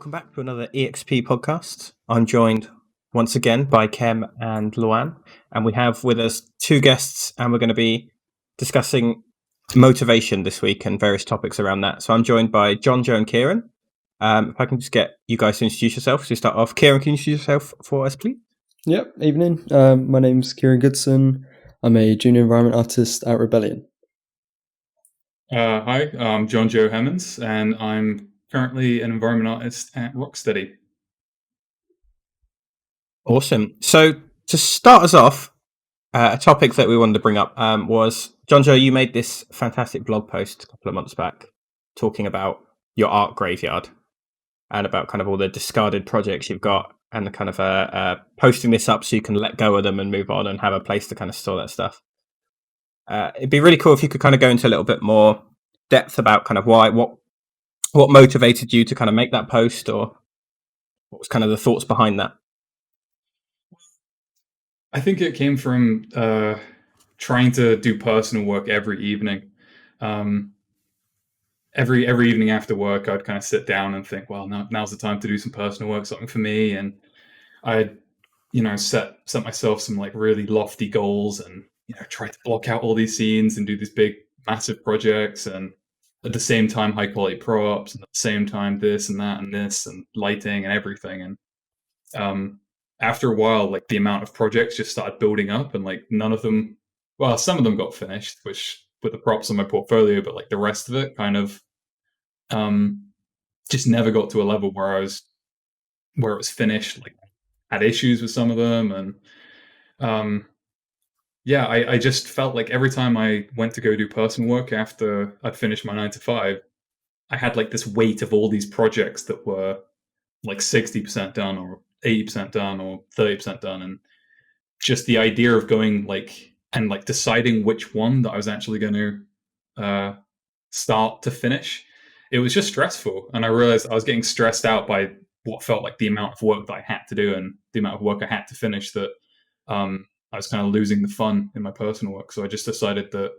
Welcome back to another EXP podcast. I'm joined once again by Kem and Luan, and we have with us two guests, and we're going to be discussing motivation this week and various topics around that. So I'm joined by Jonjo and Kieran. If I can just get you guys to introduce yourself. So start off, Kieran, can you introduce yourself for us, please? Yep, evening. My name's Kieran Goodson. I'm a junior environment artist at Rebellion. Hi, I'm Jonjo Hemmens, and I'm currently an environment artist at Rocksteady. Awesome. So to start us off, a topic that we wanted to bring up was, Jonjo, you made this fantastic blog post a couple of months back talking about your art graveyard and about kind of all the discarded projects you've got and the kind of posting this up so you can let go of them and move on and have a place to kind of store that stuff. It'd be really cool if you could kind of go into a little bit more depth about kind of what motivated you to kind of make that post, or what was kind of the thoughts behind that? I think it came from trying to do personal work every evening. Every evening after work, I'd kind of sit down and think, well, now's the time to do some personal work, something for me. And I'd, set myself some like really lofty goals and, try to block out all these scenes and do these big, massive projects. And at the same time, high quality props, and at the same time, this and that and this and lighting and everything. And after a while, like the amount of projects just started building up, and like none of them, well, some of them got finished, which with the props on my portfolio, but like the rest of it kind of just never got to a level where it was finished. Like had issues with some of them, and I just felt like every time I went to go do personal work after I'd finished my 9 to 5, I had like this weight of all these projects that were like 60% done or 80% done or 30% done. And just the idea of going and deciding which one that I was actually going to start to finish, it was just stressful. And I realized I was getting stressed out by what felt like the amount of work that I had to do and the amount of work I had to finish, that I was kind of losing the fun in my personal work. So I just decided that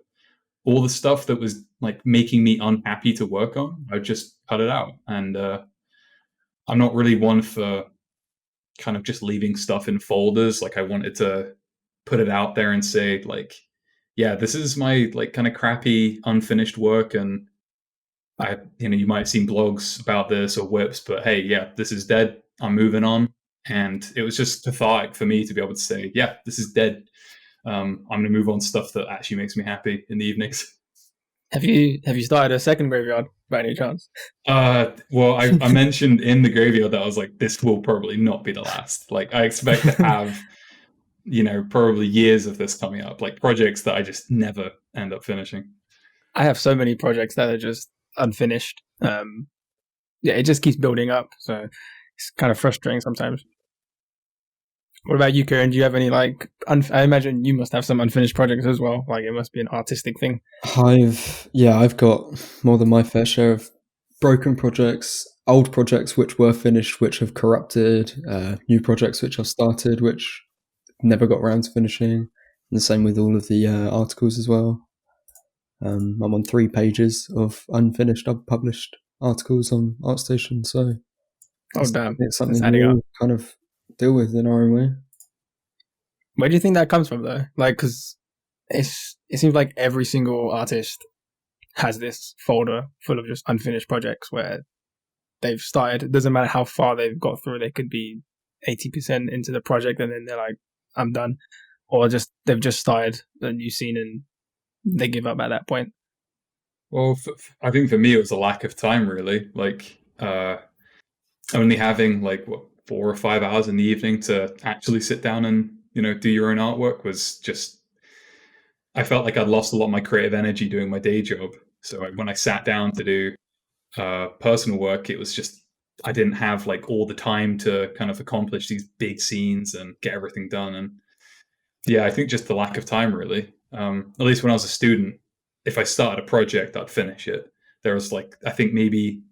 all the stuff that was like making me unhappy to work on, I would just cut it out. And I'm not really one for kind of just leaving stuff in folders. Like I wanted to put it out there and say like, yeah, this is my like kind of crappy unfinished work. And you might have seen blogs about this or whips, but hey, yeah, this is dead. I'm moving on. And it was just cathartic for me to be able to say, yeah, this is dead. I'm going to move on to stuff that actually makes me happy in the evenings. Have you started a second graveyard by any chance? Well, I mentioned in the graveyard that I was like, this will probably not be the last. Like I expect to have, probably years of this coming up, like projects that I just never end up finishing. I have so many projects that are just unfinished. It just keeps building up. So it's kind of frustrating sometimes. What about you, Kieran? Do you have any I imagine you must have some unfinished projects as well. Like it must be an artistic thing. I've got more than my fair share of broken projects, old projects which were finished, which have corrupted, new projects which I've started, which never got around to finishing. And the same with all of the articles as well. I'm on 3 pages of unfinished, unpublished articles on ArtStation, so damn, it's something we all kind of deal with in our own way. Where do you think that comes from, though? Like, because it seems like every single artist has this folder full of just unfinished projects where they've started. It doesn't matter how far they've got through. They could be 80% into the project and then they're like, I'm done. Or they've just started a new scene and they give up at that point. Well, I think for me, it was a lack of time, really. Like, only having 4 or 5 hours in the evening to actually sit down and, do your own artwork was just, I felt like I'd lost a lot of my creative energy doing my day job. So when I sat down to do personal work, it was just, I didn't have all the time to kind of accomplish these big scenes and get everything done. And yeah, I think just the lack of time, really. At least when I was a student, if I started a project, I'd finish it. There was I think maybe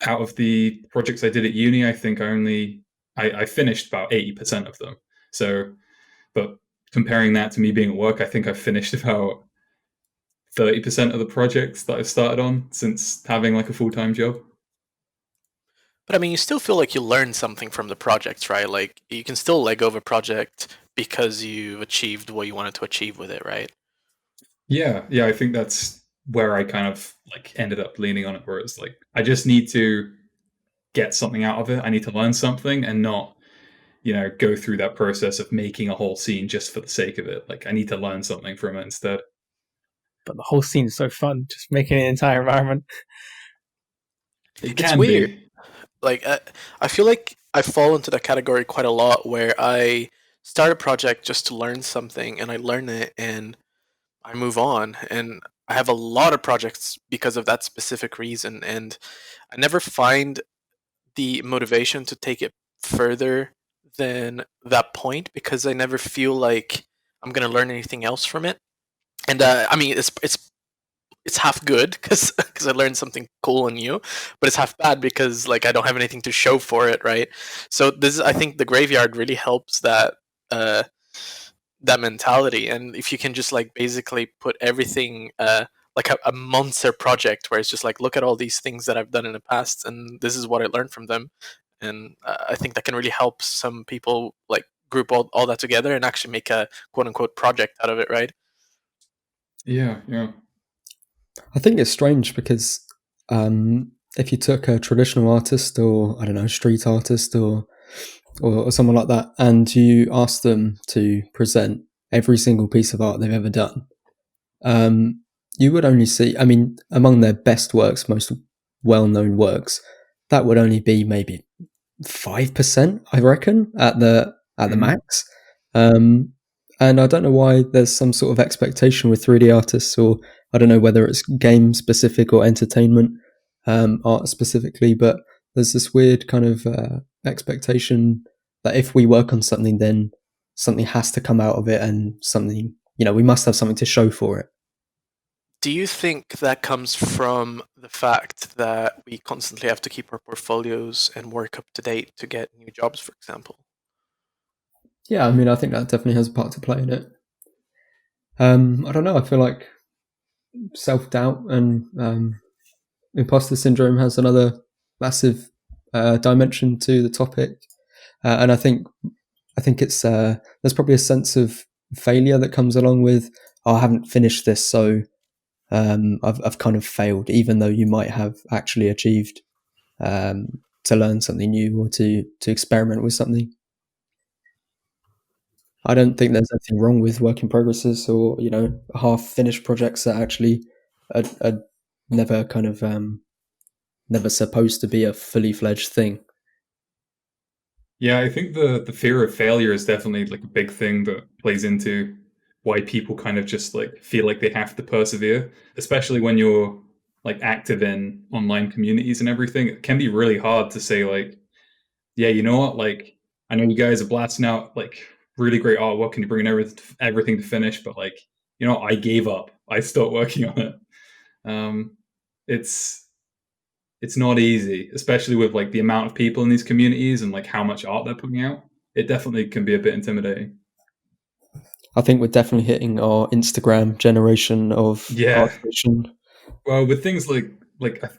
out of the projects I did at uni, I think I finished about 80% of them. So, but comparing that to me being at work, I think I've finished about 30% of the projects that I've started on since having a full-time job. But I mean, you still feel like you learned something from the projects, right? Like you can still let go of a project because you've achieved what you wanted to achieve with it, right? Yeah, I think that's where I kind of like ended up leaning on it, where it's like I just need to get something out of it. I need to learn something and not, go through that process of making a whole scene just for the sake of it. Like I need to learn something from it instead. But the whole scene is so fun, just making an entire environment. It's weird. Like I feel like I fall into that category quite a lot, where I start a project just to learn something, and I learn it, and I move on. And I have a lot of projects because of that specific reason, and I never find the motivation to take it further than that point, because I never feel like I'm gonna learn anything else from it. And I mean, it's half good because I learned something cool and new, but it's half bad because like I don't have anything to show for it, right? So this is, I think the graveyard really helps that uh, that mentality. And if you can just like basically put everything like a monster project where it's just like, look at all these things that I've done in the past, and this is what I learned from them. And I think that can really help some people like group all that together and actually make a quote unquote project out of it, right? Yeah. I think it's strange because if you took a traditional artist, or I don't know, street artist, or someone like that, and you asked them to present every single piece of art they've ever done, you would only see, I mean, among their best works, most well-known works, that would only be maybe 5%, I reckon, at the max. And I don't know why there's some sort of expectation with 3D artists, or I don't know whether it's game specific or entertainment art specifically, but there's this weird kind of expectation that if we work on something, then something has to come out of it, and something, we must have something to show for it. Do you think that comes from the fact that we constantly have to keep our portfolios and work up to date to get new jobs, for example? Yeah, I mean, I think that definitely has a part to play in it. I don't know. I feel like self-doubt and imposter syndrome has another massive dimension to the topic, and I think it's there's probably a sense of failure that comes along with, I haven't finished this, so I've kind of failed, even though you might have actually achieved to learn something new or to experiment with something. I don't think there's anything wrong with work in progresses, or half-finished projects that actually are never kind of never supposed to be a fully fledged thing. Yeah, I think the fear of failure is definitely like a big thing that plays into why people kind of just like feel like they have to persevere, especially when you're like active in online communities and everything. It can be really hard to say like, yeah, you know what, like I know you guys are blasting out like really great artwork and you're bringing everything to finish, but like, I gave up. I stopped working on it. It's not easy, especially with like the amount of people in these communities and like how much art they're putting out. It definitely can be a bit intimidating. I think we're definitely hitting our Instagram generation of art creation. Well, with things like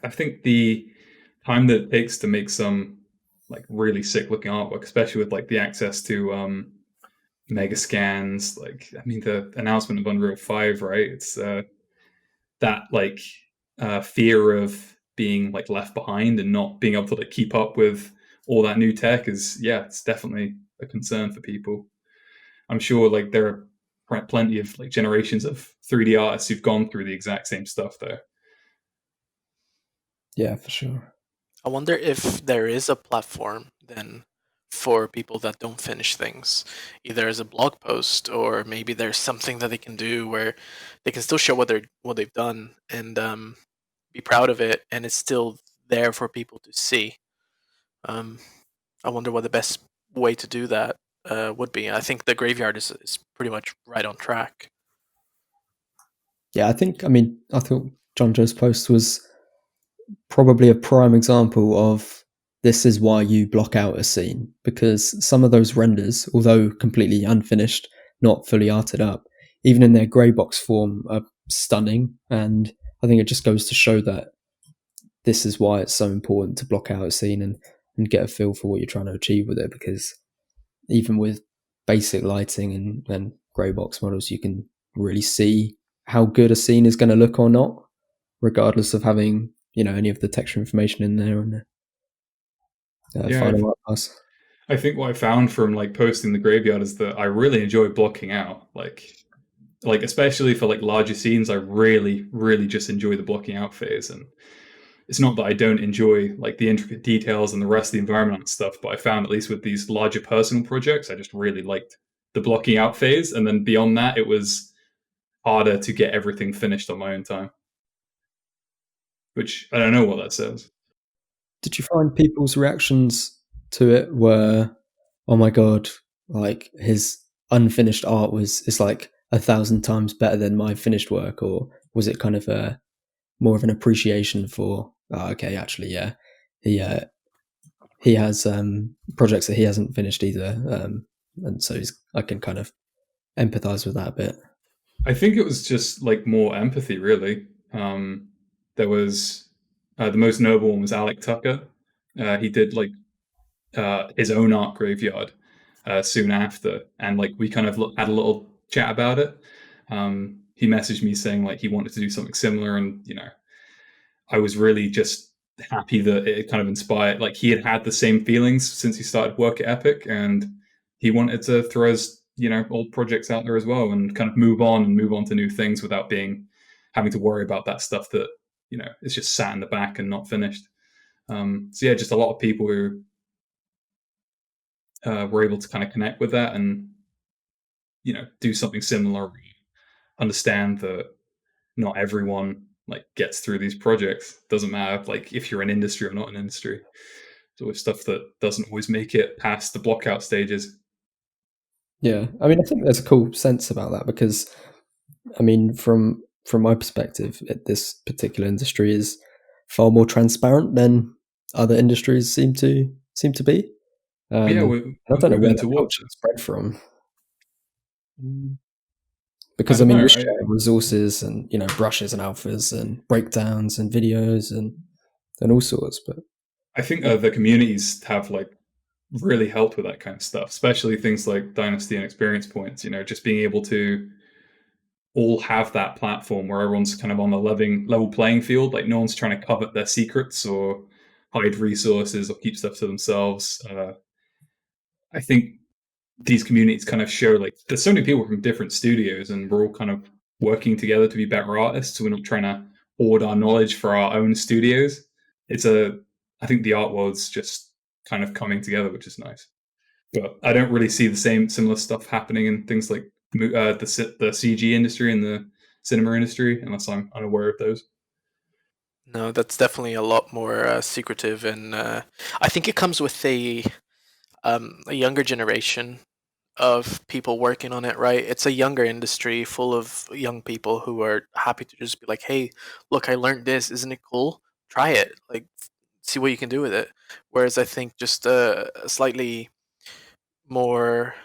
I think the time that it takes to make some like really sick looking artwork, especially with like the access to mega scans, like I mean the announcement of Unreal 5, right? It's that like fear of being like left behind and not being able to like keep up with all that new tech is, it's definitely a concern for people. I'm sure like there are plenty of like generations of 3D artists who've gone through the exact same stuff though. Yeah, for sure. I wonder if there is a platform then for people that don't finish things, either as a blog post, or maybe there's something that they can do where they can still show what they've done and be proud of it, and it's still there for people to see. I wonder what the best way to do that would be. I think the graveyard is pretty much right on track. Yeah, I thought Jonjo's post was probably a prime example of this is why you block out a scene, because some of those renders, although completely unfinished, not fully arted up, even in their grey box form, are stunning. And I think it just goes to show that this is why it's so important to block out a scene. And and get a feel for what you're trying to achieve with it. Because even with basic lighting and grey box models, you can really see how good a scene is going to look or not, regardless of having, any of the texture information in there and final art pass. I think what I found from like posting the graveyard is that I really enjoy blocking out, like especially for like larger scenes. I really, really just enjoy the blocking out phase. And it's not that I don't enjoy like the intricate details and the rest of the environment and stuff, but I found, at least with these larger personal projects, I just really liked the blocking out phase. And then beyond that, it was harder to get everything finished on my own time, which I don't know what that says. Did you find people's reactions to it were, oh my god, like his unfinished art is like 1,000 times better than my finished work? Or was it kind of more of an appreciation for, okay, actually, yeah, he has projects that he hasn't finished either, and so I can kind of empathize with that a bit? I think it was just like more empathy, really. There was the most notable one was Alec Tucker. He did like his own art graveyard soon after, and like we kind of had a little chat about it. He messaged me saying like he wanted to do something similar, and I was really just happy that it kind of inspired. Like he had the same feelings since he started work at Epic, and he wanted to throw his old projects out there as well, and kind of move on to new things without having to worry about that stuff that is just sat in the back and not finished. So yeah, just a lot of people who were able to kind of connect with that and do something similar, understand that not everyone like gets through these projects. Doesn't matter like if you're in industry or not in industry. It's always stuff that doesn't always make it past the block out stages. Yeah, I mean, I think there's a cool sense about that, because I mean, from my perspective, this particular industry is far more transparent than other industries seem to be. Yeah, I don't know where the culture spread from. Because I mean, we share resources and brushes and alphas and breakdowns and videos and all sorts. But I think the communities have like really helped with that kind of stuff, especially things like Dynasty and Experience Points. Just being able to all have that platform where everyone's kind of on the level playing field. Like no one's trying to covet their secrets or hide resources or keep stuff to themselves. I think these communities kind of show like there's so many people from different studios, and we're all kind of working together to be better artists. We're not trying to hoard our knowledge for our own studios. I think the art world's just kind of coming together, which is nice. But I don't really see the similar stuff happening in things like the CG industry and the cinema industry, unless I'm unaware of those. No, that's definitely a lot more secretive, and I think it comes with a younger generation of people working on it, right? It's a younger industry full of young people who are happy to just be like, hey, look, I learned this. Isn't it cool? Try it. Like, see what you can do with it. Whereas I think just a slightly more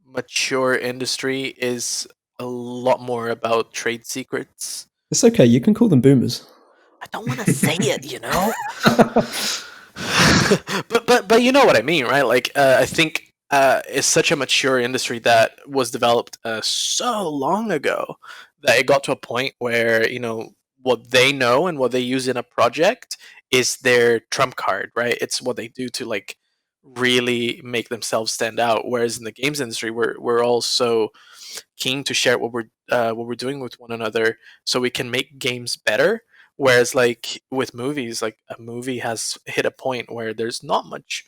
mature industry is a lot more about trade secrets. It's okay. You can call them boomers. I don't want to say it, but you know what I mean, right? Like, I think it's such a mature industry that was developed so long ago that it got to a point where what they know and what they use in a project is their trump card, right? It's what they do to like really make themselves stand out. Whereas in the games industry, we're all so keen to share what we're doing with one another, so we can make games better. Whereas like with movies, like a movie has hit a point where there's not much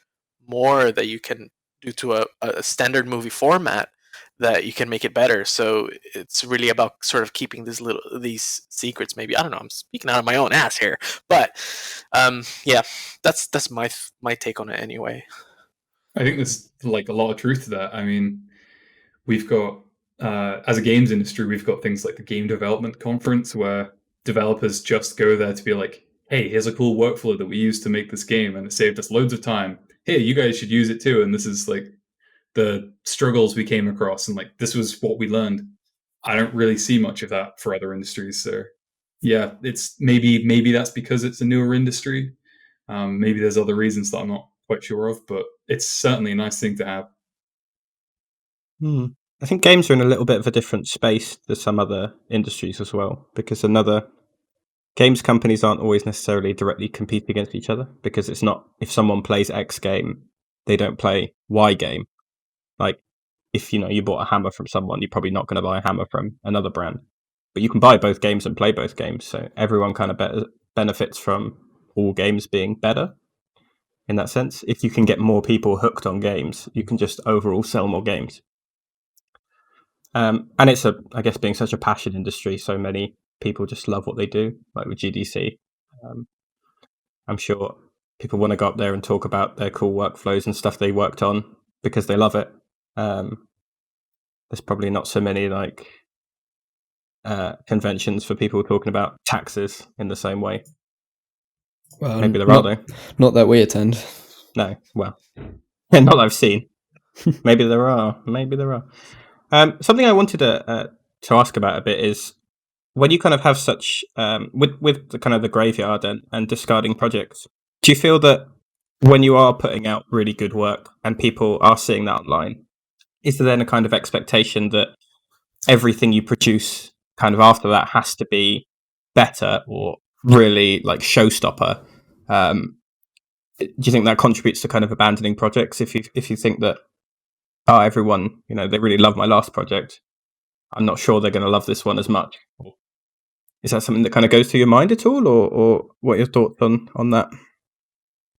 more that you can do to a standard movie format that you can make it better. So it's really about sort of keeping these secrets. Maybe, I don't know, I'm speaking out of my own ass here, but yeah, that's my take on it anyway. I think there's like a lot of truth to that. I mean, we've got as a games industry, we've got things like the Game Development Conference where developers just go there to be like, hey, here's a cool workflow that we use to make this game, and it saved us loads of time. Hey, you guys should use it too. And this is like the struggles we came across, and like this was what we learned. I don't really see much of that for other industries. So yeah, it's maybe that's because it's a newer industry, Maybe there's other reasons that I'm not quite sure of, but it's certainly a nice thing to have. I think games are in a little bit of a different space to some other industries as well, because games companies aren't always necessarily directly competing against each other, because it's not, if someone plays X game, they don't play Y game. Like, if you bought a hammer from someone, you're probably not going to buy a hammer from another brand. But you can buy both games and play both games, so everyone kind of benefits from all games being better in that sense. If you can get more people hooked on games, you can just overall sell more games. And it's I guess being such a passion industry, so many people just love what they do, like with GDC. I'm sure people want to go up there and talk about their cool workflows and stuff they worked on because they love it. There's probably not so many like conventions for people talking about taxes in the same way. Well, maybe there are though. Not that we attend. No, well, not that I've seen. Maybe there are. Something I wanted to ask about a bit is when you kind of have such with the kind of the graveyard and discarding projects. Do you feel that when you are putting out really good work and people are seeing that online, is there then a kind of expectation that everything you produce kind of after that has to be better or really like showstopper? Do you think that contributes to kind of abandoning projects if you think that everyone, they really love my last project, I'm not sure they're going to love this one as much? Is that something that kind of goes through your mind at all, or what are your thoughts on that?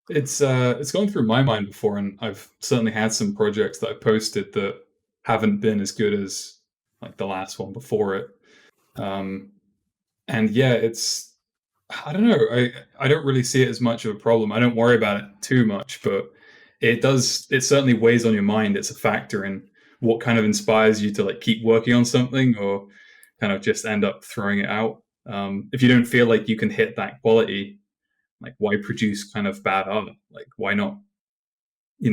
It's gone through my mind before, and I've certainly had some projects that I posted that haven't been as good as like the last one before it. And yeah, I don't know. I don't really see it as much of a problem. I don't worry about it too much, but it certainly weighs on your mind. It's a factor in what kind of inspires you to like keep working on something or kind of just end up throwing it out. If you don't feel like you can hit that quality, like why produce kind of bad art? Like why not,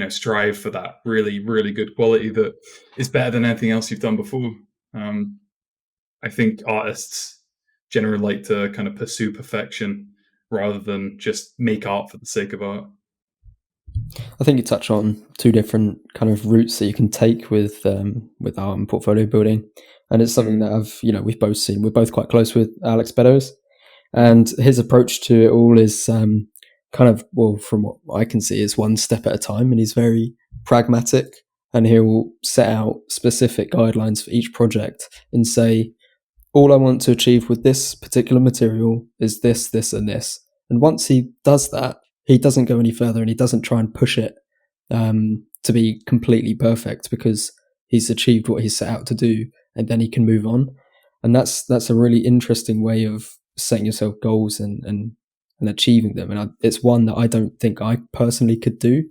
strive for that really, really good quality that is better than anything else you've done before. I think artists generally like to kind of pursue perfection rather than just make art for the sake of art. I think you touch on two different kind of routes that you can take with art and portfolio building, and it's something that we've both seen. We're both quite close with Alex Beddoes, and his approach to it all is kind of, well, from what I can see, is one step at a time, and he's very pragmatic, and he'll set out specific guidelines for each project and say, all I want to achieve with this particular material is this, this, and this. And once he does that, he doesn't go any further, and he doesn't try and push it to be completely perfect, because he's achieved what he's set out to do, and then he can move on. And that's a really interesting way of setting yourself goals and achieving them. And it's one that I don't think I personally could do,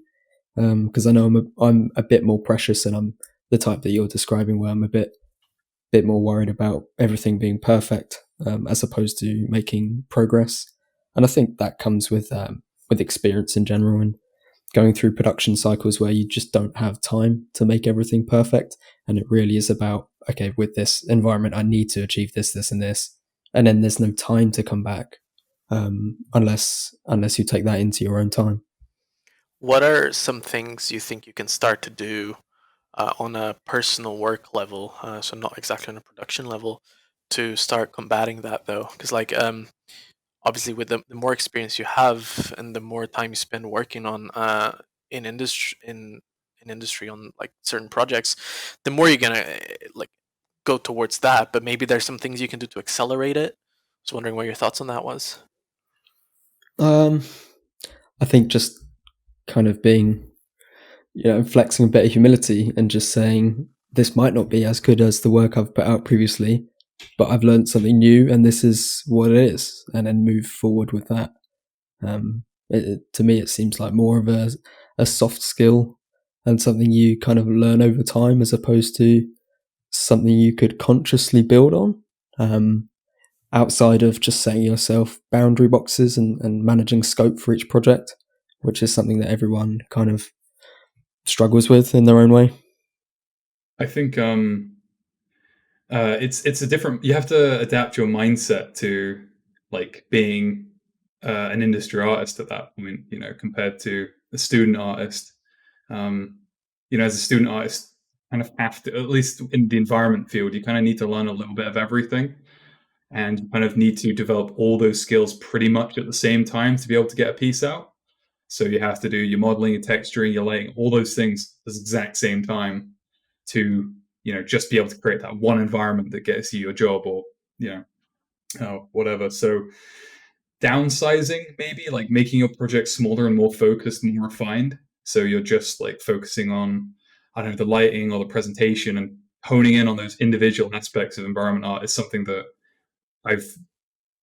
because I know I'm a bit more precious, and I'm the type that you're describing, where I'm a bit more worried about everything being perfect, as opposed to making progress. And I think that comes with experience in general, and going through production cycles where you just don't have time to make everything perfect. And it really is about, okay, with this environment, I need to achieve this, this, and this. And then there's no time to come back, unless you take that into your own time. What are some things you think you can start to do on a personal work level, so not exactly on a production level, to start combating that though? Because obviously with the more experience you have and the more time you spend working on in industry on like certain projects, the more you're gonna like go towards that. But maybe there's some things you can do to accelerate it. I was wondering what your thoughts on that was. I think just kind of being, flexing a bit of humility and just saying, this might not be as good as the work I've put out previously, but I've learned something new, and this is what it is, and then move forward with that. To me, it seems like more of a soft skill and something you kind of learn over time, as opposed to something you could consciously build on, outside of just setting yourself boundary boxes and managing scope for each project, which is something that everyone kind of struggles with in their own way. I think it's a different. You have to adapt your mindset to like being an industry artist at that point, compared to a student artist. As a student artist, kind of have to, at least in the environment field, you kind of need to learn a little bit of everything, and you kind of need to develop all those skills pretty much at the same time to be able to get a piece out. So you have to do your modeling, your texturing, your lighting, all those things at the exact same time to, just be able to create that one environment that gets you your job, or, whatever. So downsizing, maybe like making your project smaller and more focused, more refined. So you're just like focusing on, I don't know, the lighting or the presentation, and honing in on those individual aspects of environment art is something that I've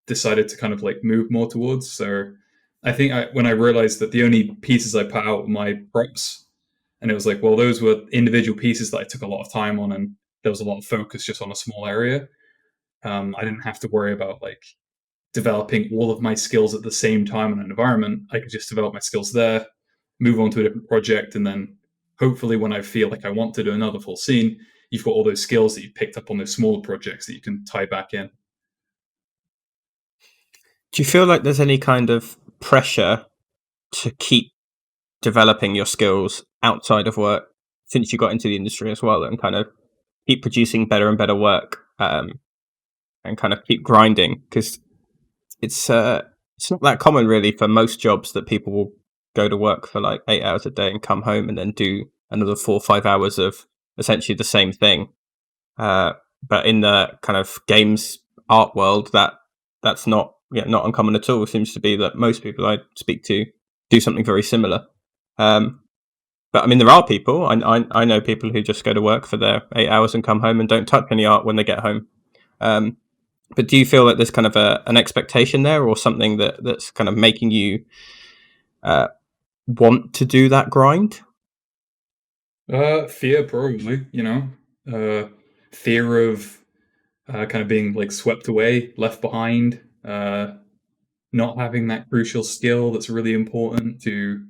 decided to kind of like move more towards. So I think when I realized that the only pieces I put out were my props, and it was like, well, those were individual pieces that I took a lot of time on, and there was a lot of focus just on a small area. I didn't have to worry about like developing all of my skills at the same time in an environment. I could just develop my skills there, move on to a different project, and then hopefully when I feel like I want to do another full scene, you've got all those skills that you picked up on those smaller projects that you can tie back in. Do you feel like there's any kind of pressure to keep developing your skills outside of work since you got into the industry as well, and kind of keep producing better and better work, and kind of keep grinding? Because it's not that common really for most jobs that people will go to work for like 8 hours a day and come home and then do another 4 or 5 hours of essentially the same thing. But in the kind of games art world, that's not uncommon at all. It seems to be that most people I speak to do something very similar. But I mean, there are people, I know people who just go to work for their 8 hours and come home and don't touch any art when they get home. But do you feel that there's kind of an expectation there, or something that's kind of making you want to do that grind? Fear, probably, fear of kind of being like swept away, left behind, not having that crucial skill that's really important to,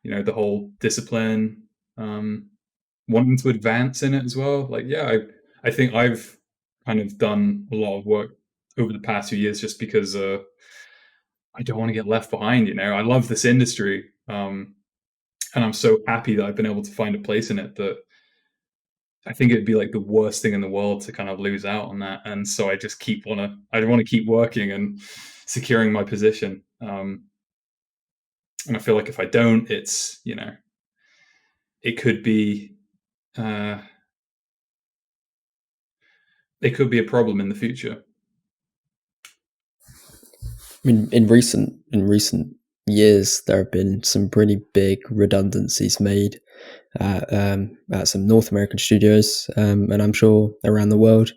the whole discipline, wanting to advance in it as well. Like, yeah, I think I've kind of done a lot of work over the past few years just because I don't want to get left behind. I love this industry, and I'm so happy that I've been able to find a place in it, that I think it'd be like the worst thing in the world to kind of lose out on that. And so I just I want to keep working and securing my position. And I feel like if I don't, it's, it could be a problem in the future. I mean, in recent years, there have been some pretty big redundancies made at some North American studios, and I'm sure around the world.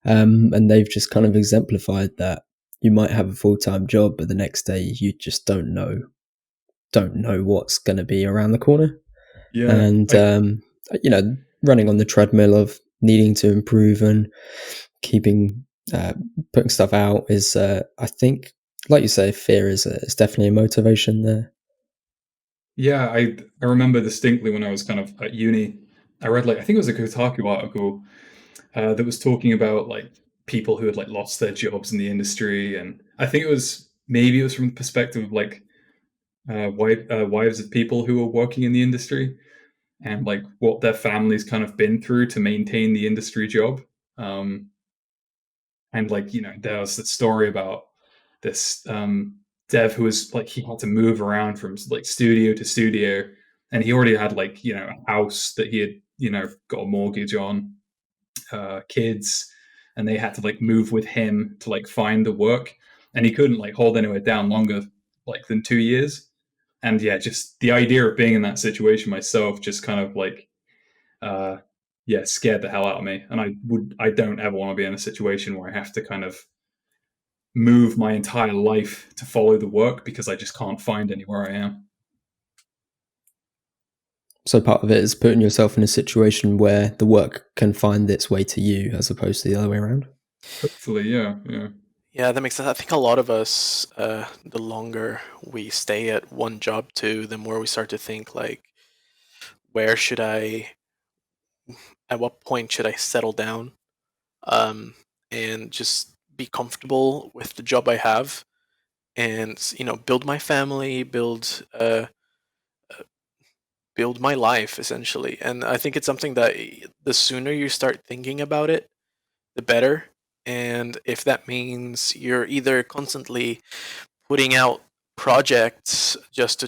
And they've just kind of exemplified that you might have a full-time job, but the next day you just don't know what's going to be around the corner. Yeah, and running on the treadmill of needing to improve and keeping putting stuff out is, I think, like you say, fear is definitely a motivation there. Yeah, I remember distinctly when I was kind of at uni, I read I think it was a Kotaku article that was talking about like people who had like lost their jobs in the industry, and I think it was from the perspective of like wives of people who were working in the industry, and like what their families kind of been through to maintain the industry job. And like, there was that story about this dev who was like, he had to move around from like studio to studio, and he already had like, a house that he had, got a mortgage on, kids, and they had to like move with him to like find the work, and he couldn't like hold anywhere down longer like than 2 years. And yeah, just the idea of being in that situation myself just kind of like scared the hell out of me. And I don't ever want to be in a situation where I have to kind of move my entire life to follow the work because I just can't find anywhere I am. So part of it is putting yourself in a situation where the work can find its way to you as opposed to the other way around. Hopefully, yeah. Yeah, that makes sense. I think a lot of us, the longer we stay at one job too, the more we start to think like, at what point should I settle down, and just be comfortable with the job I have, and build my family, build my life essentially. And I think it's something that the sooner you start thinking about it, the better. And if that means you're either constantly putting out projects just to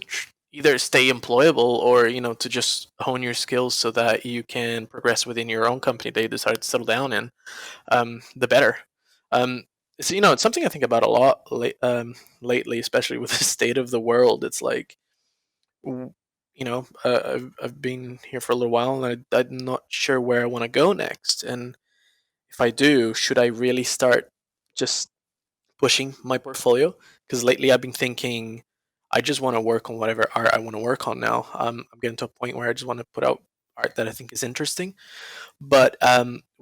either stay employable, or to just hone your skills so that you can progress within your own company that you decide to settle down in, the better. So it's something I think about a lot lately, especially with the state of the world. It's like, I've been here for a little while, and I'm not sure where I want to go next. And if I do, should I really start just pushing my portfolio? Because lately I've been thinking I just want to work on whatever art I want to work on now. I'm getting to a point where I just want to put out art that I think is interesting. But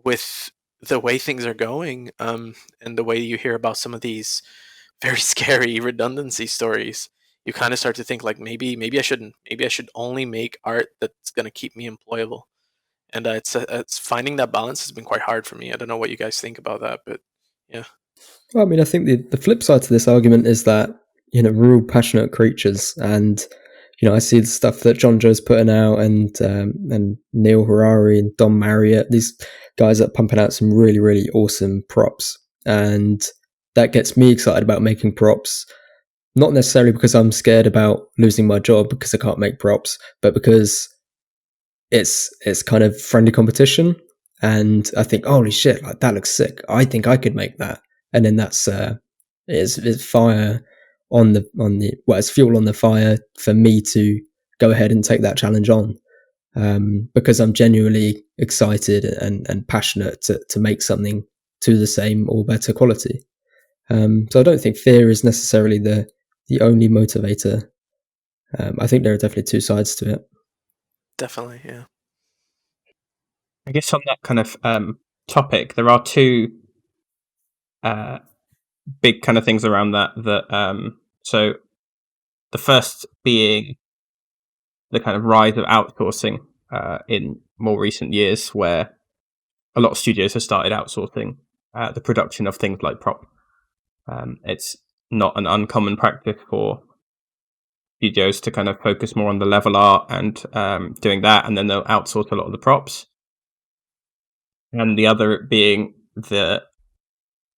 with the way things are going, and the way you hear about some of these very scary redundancy stories, you kind of start to think like maybe I shouldn't. Maybe I should only make art that's going to keep me employable. And it's finding that balance has been quite hard for me. I don't know what you guys think about that, but yeah. Well, I mean, I think the flip side to this argument is that, we're all passionate creatures, and, I see the stuff that Jonjo's putting out, and Neil Harari and Don Marriott, these guys are pumping out some really, really awesome props. And that gets me excited about making props, not necessarily because I'm scared about losing my job because I can't make props, but because it's kind of friendly competition. And I think, holy shit, like that looks sick. I think I could make that. And then that's it's fire on the it's fuel on the fire for me to go ahead and take that challenge on, because I'm genuinely excited and passionate to make something to the same or better quality. So I don't think fear is necessarily the only motivator. I think there are definitely two sides to it. Definitely, yeah. I guess on that kind of topic, there are two big kind of things around that. So the first being the kind of rise of outsourcing in more recent years, where a lot of studios have started outsourcing the production of things like prop. It's not an uncommon practice for studios to kind of focus more on the level art and doing that, and then they'll outsource a lot of the props. And the other being the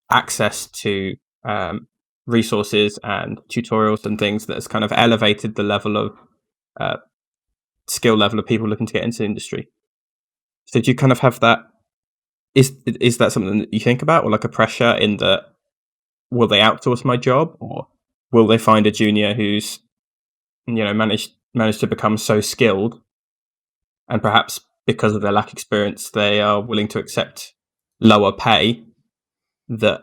access to resources and tutorials and things that has kind of elevated the level of skill level of people looking to get into the industry. So do you kind of have that? Is that something that you think about, or like a pressure in that? Will they outsource my job, or will they find a junior who's managed to become so skilled, and perhaps because of their lack of experience, they are willing to accept lower pay, that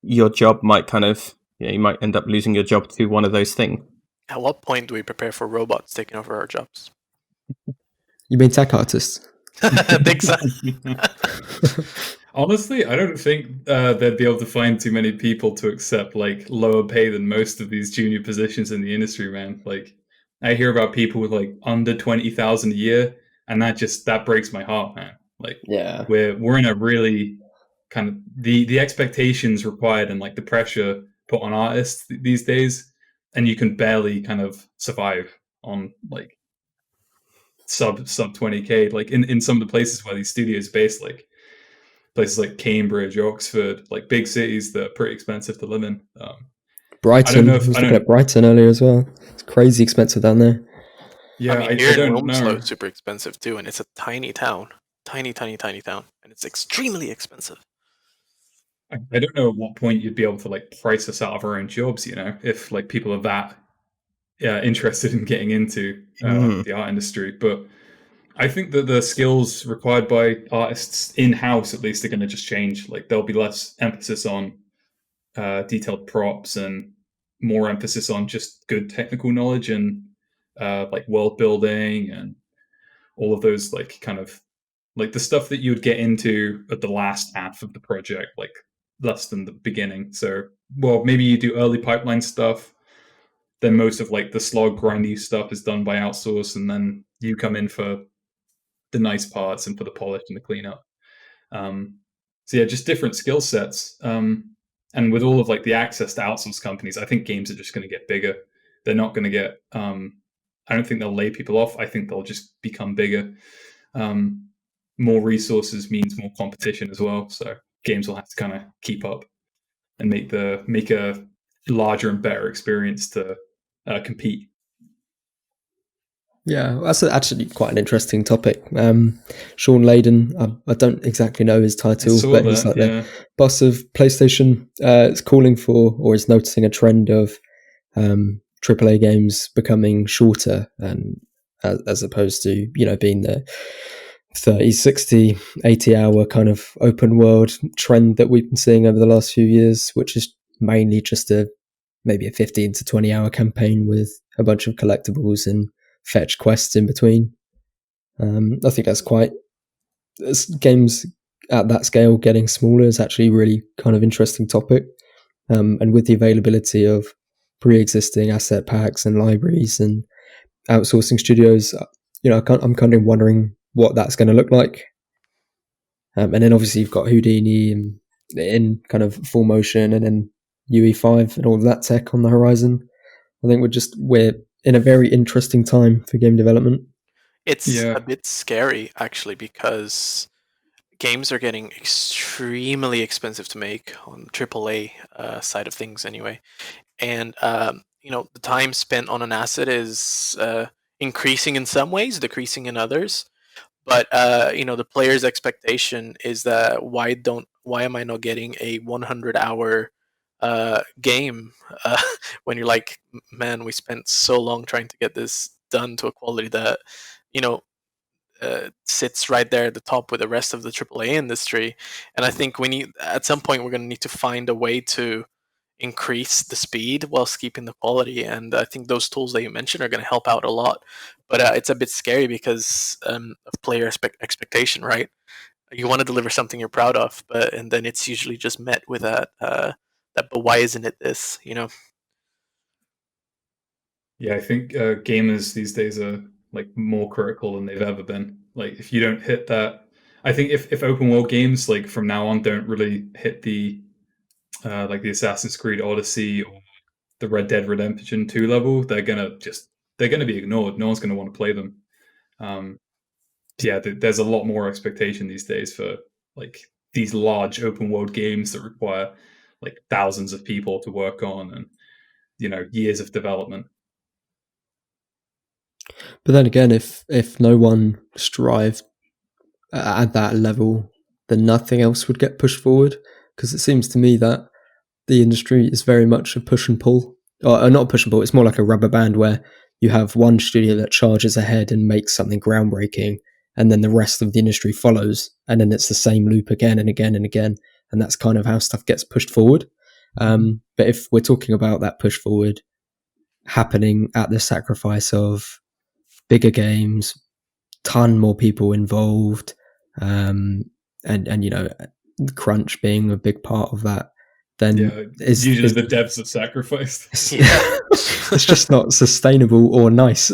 your job might kind of, you might end up losing your job to one of those things. At what point do we prepare for robots taking over our jobs? You mean tech artists? Big time. Honestly, I don't think they'd be able to find too many people to accept like lower pay than most of these junior positions in the industry, man. Like, I hear about people with like under 20,000 a year, and that breaks my heart, man. Like, Yeah, we're in a really kind of the expectations required and like the pressure put on artists these days, and you can barely kind of survive on like sub 20K, like in some of the places where these studios based, like places like Cambridge, Oxford, like big cities that are pretty expensive to live in. Brighton. I don't know if I was looking at Brighton earlier as well. It's crazy expensive down there. Yeah, I mean, here in don't Wilmslow, know. it's super expensive too, and it's a tiny town, tiny town, and it's extremely expensive. I don't know at what point you'd be able to like price us out of our own jobs. If like people are that interested in getting into the art industry, but I think that the skills required by artists in-house, at least, are going to just change. Like, there'll be less emphasis on detailed props and more emphasis on just good technical knowledge and like world building and all of those like kind of like the stuff that you would get into at the last half of the project, like less than the beginning. So, well, maybe you do early pipeline stuff, then most of like the slog grindy stuff is done by outsource, and then you come in for the nice parts and for the polish and the cleanup. So yeah, just different skill sets. And And with all of like the access to outsource companies, I think games are just going to get bigger. They're not going to get. I don't think they'll lay people off. I think they'll just become bigger. More resources means more competition as well. So games will have to kind of keep up and make a larger and better experience to compete. Yeah, that's actually quite an interesting topic. Sean Layden, I don't exactly know his title, but he's like the boss of PlayStation. Is calling for, or is noticing a trend of AAA games becoming shorter, and as opposed to being the 30, 60, 80-hour kind of open world trend that we've been seeing over the last few years, which is mainly just maybe a 15 to 20-hour campaign with a bunch of collectibles and fetch quests in between. I think that's games at that scale getting smaller is actually really kind of interesting topic. And with the availability of pre-existing asset packs and libraries and outsourcing studios, I'm kind of wondering what that's going to look like. And then obviously you've got Houdini in kind of full motion, and then UE5 and all of that tech on the horizon. I think we're in a very interesting time for game development. It's a bit scary, actually, because games are getting extremely expensive to make on the AAA side of things anyway. And, the time spent on an asset is increasing in some ways, decreasing in others. But, the player's expectation is that why am I not getting a 100-hour game when you're like, man, we spent so long trying to get this done to a quality that sits right there at the top with the rest of the AAA industry. And I think at some point we're going to need to find a way to increase the speed whilst keeping the quality. And I think those tools that you mentioned are going to help out a lot. But it's a bit scary because of player expectation, right? You want to deliver something you're proud of, and then it's usually just met with that. But why isn't it this? Yeah, I think gamers these days are like more critical than they've ever been. Like if you don't hit that, I think if open world games like from now on don't really hit the like the Assassin's Creed Odyssey or the Red Dead Redemption 2 level, they're gonna be ignored. No one's gonna want to play them. There's a lot more expectation these days for like these large open world games that require like thousands of people to work on and years of development. But then again, if no one strived at that level, then nothing else would get pushed forward. Because it seems to me that the industry is very much a push and pull, or not push and pull. It's more like a rubber band where you have one studio that charges ahead and makes something groundbreaking, and then the rest of the industry follows, and then it's the same loop again and again and again, and that's kind of how stuff gets pushed forward. But if we're talking about that push forward happening at the sacrifice of bigger games, ton more people involved, and crunch being a big part of that, then usually the devs are sacrificed. It's just not sustainable or nice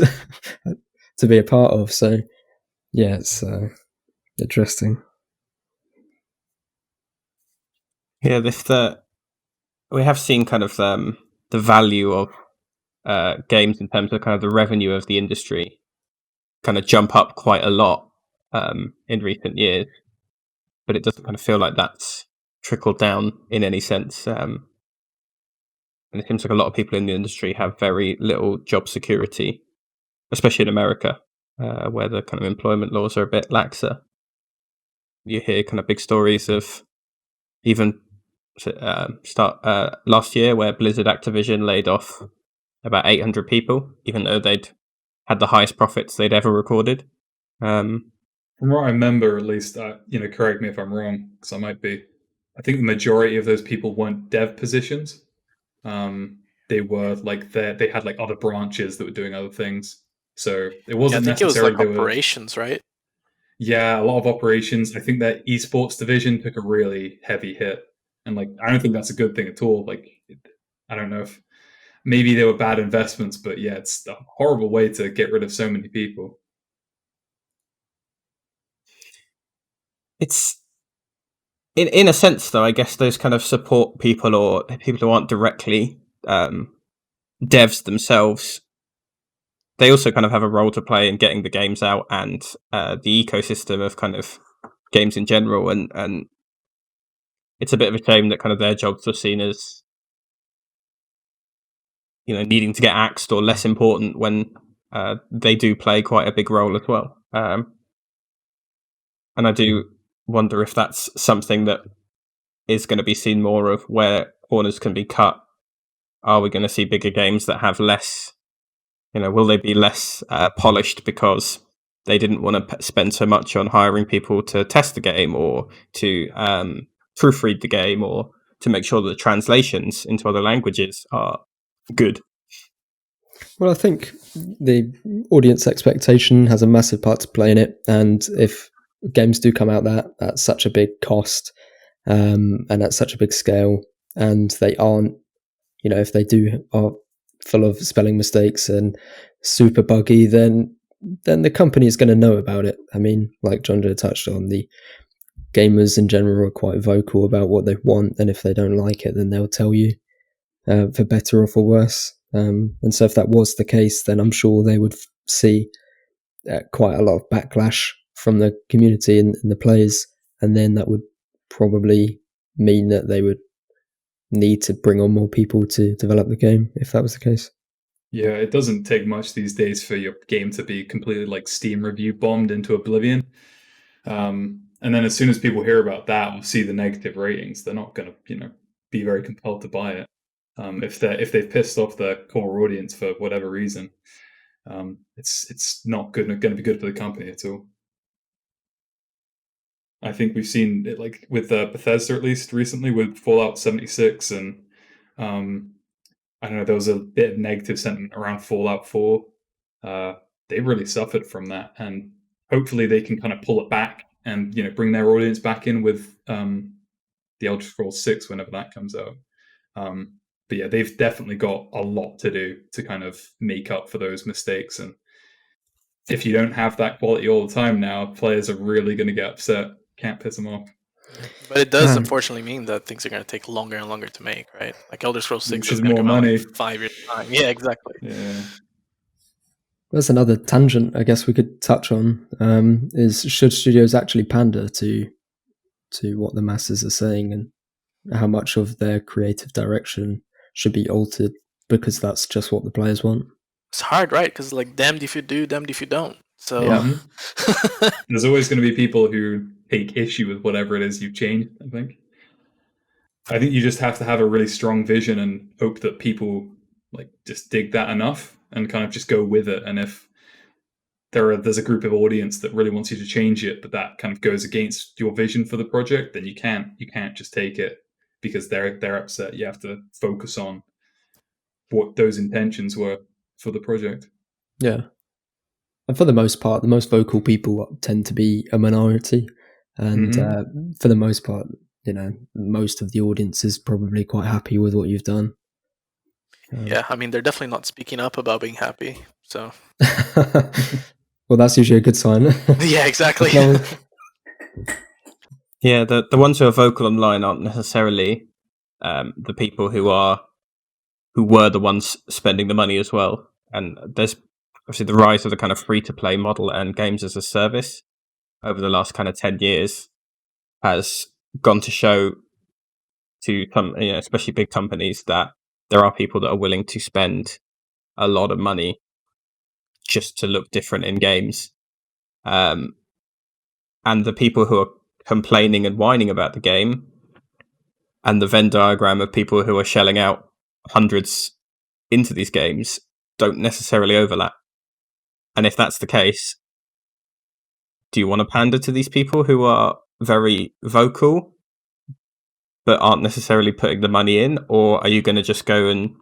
to be a part of. So yeah, it's interesting. Yeah, we have seen kind of the value of games in terms of kind of the revenue of the industry kind of jump up quite a lot in recent years, but it doesn't kind of feel like that's trickled down in any sense. And it seems like a lot of people in the industry have very little job security, especially in America, where the kind of employment laws are a bit laxer. You hear kind of big stories of even last year where Blizzard Activision laid off about 800 people, even though they'd had the highest profits they'd ever recorded. From what I remember, at least, correct me if I'm wrong, because I might be. I think the majority of those people weren't dev positions. They were like they had like other branches that were doing other things. So it wasn't necessarily. It was like operations, right? Yeah, a lot of operations. I think that esports division took a really heavy hit, and like I don't think that's a good thing at all. Like I don't know if maybe they were bad investments, but yeah, it's a horrible way to get rid of so many people. It's in a sense, though, I guess those kind of support people or people who aren't directly devs themselves, they also kind of have a role to play in getting the games out and the ecosystem of kind of games in general. And it's a bit of a shame that kind of their jobs are seen as, needing to get axed or less important when they do play quite a big role as well. And I do wonder if that's something that is going to be seen more of, where corners can be cut. Are we going to see bigger games that have less, will they be less polished because they didn't want to spend so much on hiring people to test the game or to proofread the game or to make sure that the translations into other languages are good? Well, I think the audience expectation has a massive part to play in it, and if games do come out at such a big cost and at such a big scale, and they aren't, if they are full of spelling mistakes and super buggy, then the company is going to know about it. I mean, like Jonjo touched on, the gamers in general are quite vocal about what they want, and if they don't like it, then they'll tell you, for better or for worse. And so if that was the case, then I'm sure they would see quite a lot of backlash from the community and the players, and then that would probably mean that they would need to bring on more people to develop the game, if that was the case. Yeah, it doesn't take much these days for your game to be completely like Steam review bombed into oblivion. And then as soon as people hear about that or see the negative ratings, they're not going to, be very compelled to buy it. If they've pissed off their core audience for whatever reason, it's not going to be good for the company at all. I think we've seen it like with Bethesda, at least recently, with Fallout 76, and I don't know, there was a bit of negative sentiment around Fallout 4. They really suffered from that, and hopefully they can kind of pull it back and bring their audience back in with the Elder Scrolls 6 whenever that comes out. But yeah, they've definitely got a lot to do to kind of make up for those mistakes. And if you don't have that quality all the time now, players are really going to get upset. Can't piss them off. But it does unfortunately mean that things are going to take longer and longer to make, right? Like Elder Scrolls 6 is going to come out in 5 years' time. Yeah, exactly. Yeah. There's another tangent I guess we could touch on, is should studios actually pander to what the masses are saying, and how much of their creative direction should be altered because that's just what the players want. It's hard, right? Because like, damned if you do, damned if you don't. So yeah. There's always going to be people who take issue with whatever it is you've changed. I think you just have to have a really strong vision and hope that people like just dig that enough and kind of just go with it. And if there's a group of audience that really wants you to change it, but that kind of goes against your vision for the project, then you can't just take it because they're upset. You have to focus on what those intentions were for the project. Yeah. And for the most part, the most vocal people tend to be a minority. And for the most part, most of the audience is probably quite happy with what you've done. Yeah, I mean, they're definitely not speaking up about being happy. So, well, that's usually a good sign. Yeah, exactly. Yeah, the ones who are vocal online aren't necessarily the people who were the ones spending the money as well. And there's obviously the rise of the kind of free-to-play model and games as a service over the last kind of 10 years has gone to show to especially big companies, that there are people that are willing to spend a lot of money just to look different in games. And the people who are complaining and whining about the game, and the Venn diagram of people who are shelling out hundreds into these games, don't necessarily overlap. And if that's the case, do you want to pander to these people who are very vocal but aren't necessarily putting the money in? Or are you going to just go and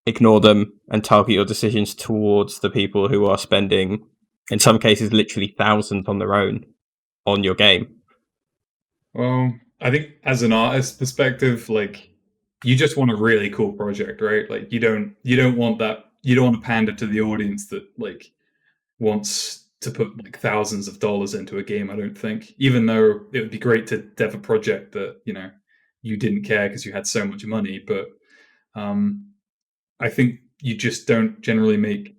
ignore them and target your decisions towards the people who are spending, in some cases, literally thousands on their own on your game? Well, I think as an artist perspective, like, you just want a really cool project, right? Like, you don't want that. You don't want to pander to the audience that like wants to put like thousands of dollars into a game. I don't think, even though it would be great to have a project that you didn't care because you had so much money, but I think you just don't generally make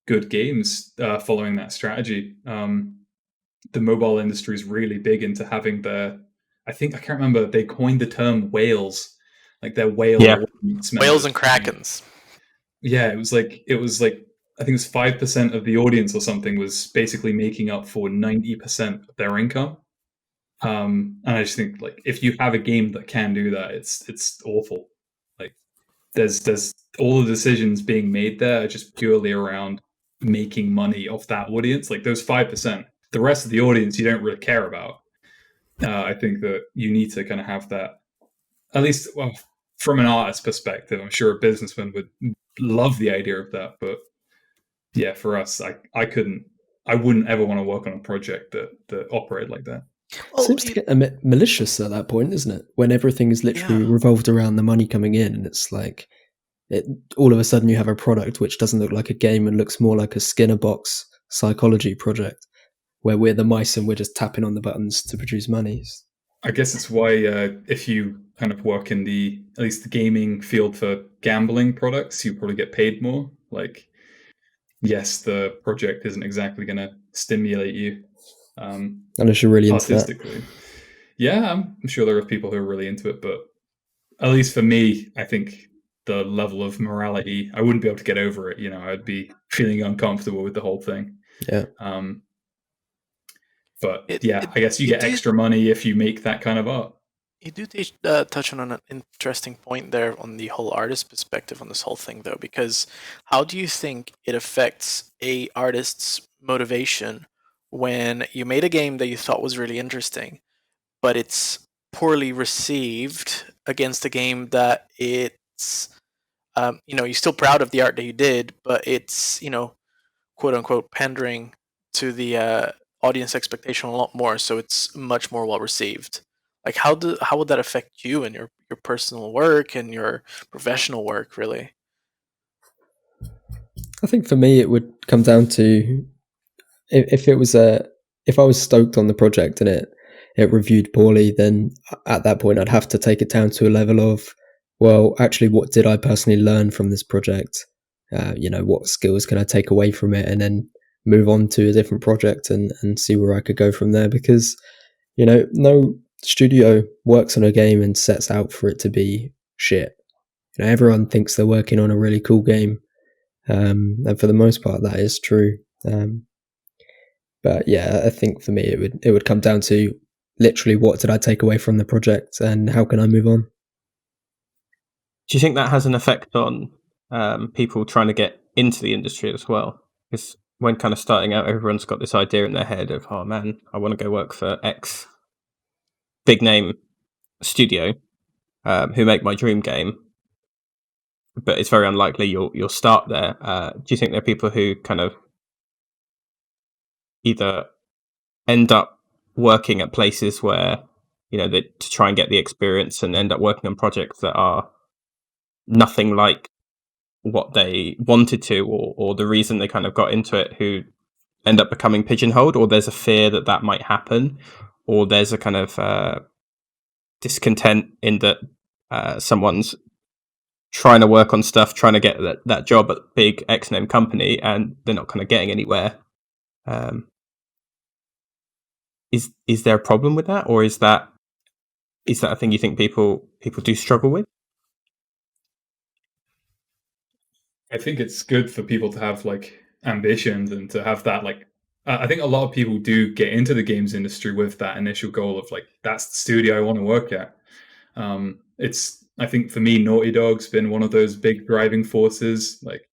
good games following that strategy. The mobile industry is really big into having I can't remember, they coined the term whales, like their whale audience Whales members. and krakens. Yeah, it was like I think it was 5% of the audience or something was basically making up for 90% of their income. And I just think, like, if you have a game that can do that, it's awful. Like, there's all the decisions being made there are just purely around making money off that audience. Like, those 5%, the rest of the audience you don't really care about. I think that you need to kind of have that, at least, well, from an artist perspective. I'm sure a businessman would love the idea of that, but yeah, for us, I wouldn't ever want to work on a project that operated like that. Well, seems to get malicious at that point, isn't it? When everything is literally revolved around the money coming in, and it's like all of a sudden you have a product which doesn't look like a game and looks more like a Skinner box psychology project, where we're the mice and we're just tapping on the buttons to produce monies. I guess it's why if you kind of work in at least the gaming field for gambling products, you probably get paid more. Like, yes, the project isn't exactly going to stimulate you. Unless you're really into that. Yeah, I'm sure there are people who are really into it, but at least for me, I think the level of morality, I wouldn't be able to get over it. I'd be feeling uncomfortable with the whole thing. Yeah. But I guess you get extra money if you make that kind of art. You do touch on an interesting point there on the whole artist perspective on this whole thing, though, because how do you think it affects a artist's motivation when you made a game that you thought was really interesting, but it's poorly received against a game that it's, you're still proud of the art that you did, but it's, quote unquote, pandering to the audience expectation a lot more, so it's much more well received. Like, how would that affect you and your personal work and your professional work, really? I think for me it would come down to if I was stoked on the project and it reviewed poorly, then at that point I'd have to take it down to a level of, well, actually, what did I personally learn from this project? What skills can I take away from it, and then move on to a different project and see where I could go from there. Because, no studio works on a game and sets out for it to be shit. Everyone thinks they're working on a really cool game. And for the most part, that is true. But yeah, I think for me, it would come down to literally what did I take away from the project and how can I move on? Do you think that has an effect on people trying to get into the industry as well? Because when kind of starting out, everyone's got this idea in their head of, oh man, I want to go work for X big name studio who make my dream game. But it's very unlikely you'll start there. Do you think there are people who kind of either end up working at places where, to try and get the experience and end up working on projects that are nothing like what they wanted to or the reason they kind of got into it, who end up becoming pigeonholed, or there's a fear that might happen, or there's a kind of discontent in that someone's trying to work on stuff, trying to get that job at big X name company, and they're not kind of getting anywhere. Is there a problem with that, or is that a thing you think people do struggle with? I think it's good for people to have like ambitions and to have that, like, I think a lot of people do get into the games industry with that initial goal of like, that's the studio I want to work at. I think for me, Naughty Dog's been one of those big driving forces. Like,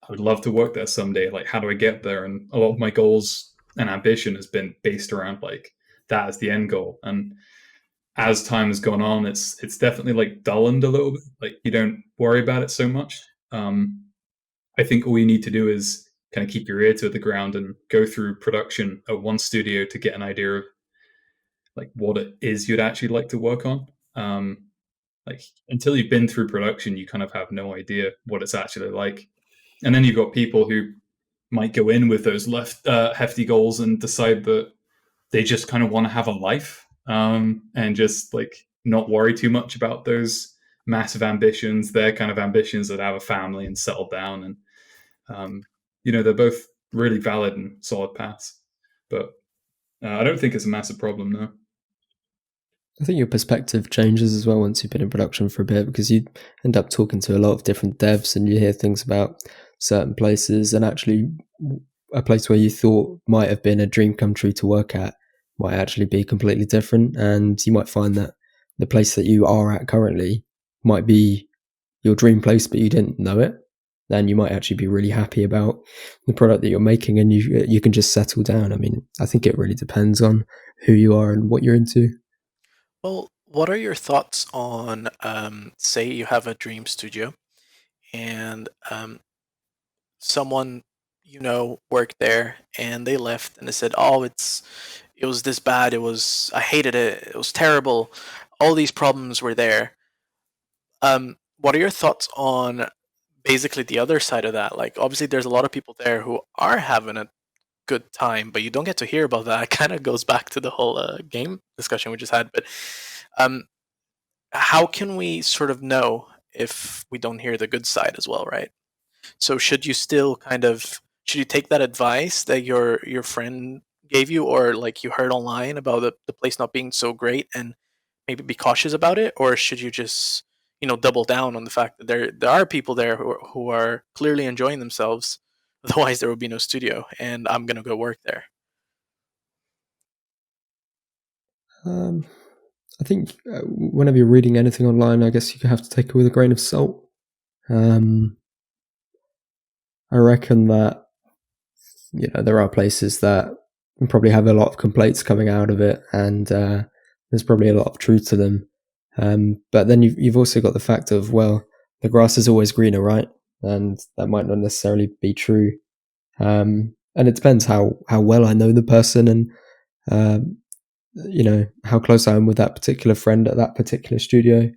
I would love to work there someday. Like, how do I get there? And a lot of my goals and ambition has been based around like that as the end goal. And as time has gone on, it's definitely like dulled a little bit. Like, you don't worry about it so much. I think all you need to do is kind of keep your ear to the ground and go through production at one studio to get an idea of like what it is you'd actually like to work on. Like, until you've been through production, you kind of have no idea what it's actually like. And then you've got people who might go in with those hefty goals and decide that they just kind of want to have a life, and just like not worry too much about those massive ambitions, their kind of ambitions that have a family and settle down. And they're both really valid and solid paths, but I don't think it's a massive problem, no. I think your perspective changes as well once you've been in production for a bit, because you end up talking to a lot of different devs and you hear things about certain places, and actually a place where you thought might have been a dream come true to work at might actually be completely different. And you might find that the place that you are at currently might be your dream place, but you didn't know it. Then you might actually be really happy about the product that you're making, and you can just settle down. I mean, I think it really depends on who you are and what you're into. Well, what are your thoughts on, say you have a dream studio and someone worked there and they left and they said, "Oh, it was this bad. I hated it. It was terrible. All these problems were there." What are your thoughts on basically the other side of that? Like, obviously, there's a lot of people there who are having a good time, but you don't get to hear about that. It kind of goes back to the whole game discussion we just had. But how can we sort of know if we don't hear the good side as well, right? So should you take that advice that your friend gave you, or like you heard online about the place not being so great, and maybe be cautious about it, or should you just double down on the fact that there are people there who are clearly enjoying themselves, otherwise there would be no studio, and I'm gonna go work there? I think whenever you're reading anything online, I guess you have to take it with a grain of salt. I reckon that there are places that probably have a lot of complaints coming out of it, and there's probably a lot of truth to them. But then you've also got the fact of, well, the grass is always greener, right? And that might not necessarily be true. And it depends how well I know the person, and how close I am with that particular friend at that particular studio.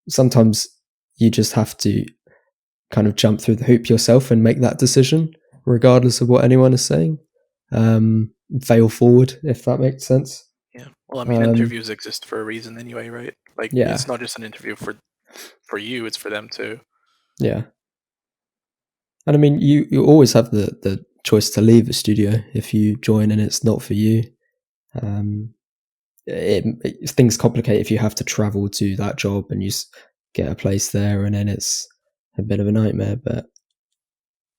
Sometimes you just have to kind of jump through the hoop yourself and make that decision, regardless of what anyone is saying. Fail forward, if that makes sense. Yeah. Well, I mean, interviews exist for a reason anyway, right? Like, yeah. It's not just an interview for you, it's for them too. Yeah. And I mean, you always have the choice to leave a studio if you join and it's not for you. Things complicate if you have to travel to that job and you get a place there, and then it's a bit of a nightmare. But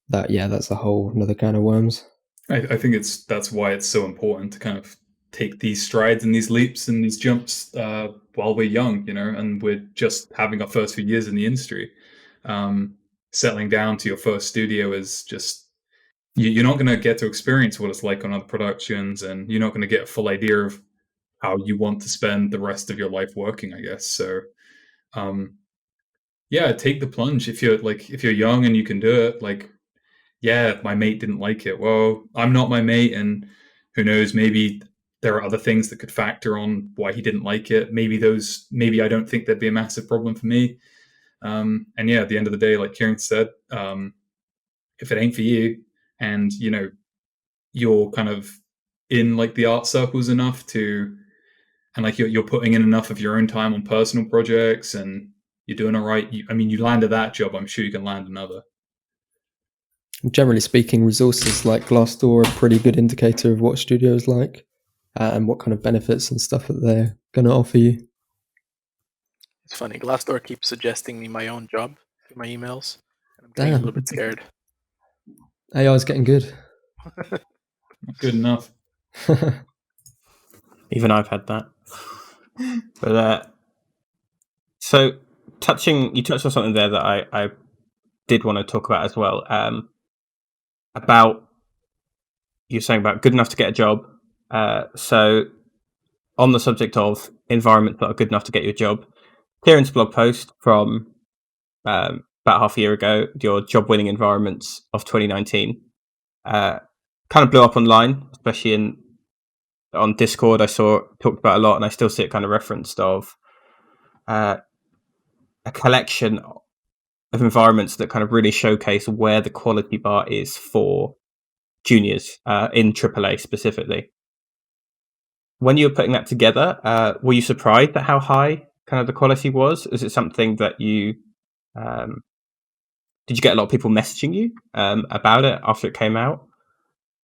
that's a whole another can of worms. I think that's why it's so important to kind of take these strides and these leaps and these jumps while we're young, and we're just having our first few years in the industry. Settling down to your first studio is just, you're not going to get to experience what it's like on other productions, and you're not going to get a full idea of how you want to spend the rest of your life working, I guess. So, take the plunge if you're young and you can do it. Like, yeah, my mate didn't like it. Well, I'm not my mate, and who knows, maybe there are other things that could factor on why he didn't like it. Maybe I don't think there'd be a massive problem for me. And at the end of the day, like Kieran said, if it ain't for you, and you're kind of in like the art circles enough to, and like you're putting in enough of your own time on personal projects, and you're doing all right. You landed that job, I'm sure you can land another. Generally speaking, resources like Glassdoor are a pretty good indicator of what a studio is like, and what kind of benefits and stuff that they're going to offer you. It's funny, Glassdoor keeps suggesting me my own job through my emails, and I'm getting a little bit scared. AI is getting good. Not good enough. Even I've had that. But so you touched on something there that I did want to talk about as well. About you're saying about good enough to get a job. So on the subject of environments that are good enough to get you a job, Kieran's blog post from about half a year ago, your job winning environments of 2019, kind of blew up online, especially on Discord. I saw it talked about a lot, and I still see it kind of referenced of a collection of environments that kind of really showcase where the quality bar is for juniors in AAA specifically. When you were putting that together, were you surprised at how high kind of the quality was? Is it something that you did you get a lot of people messaging you about it after it came out,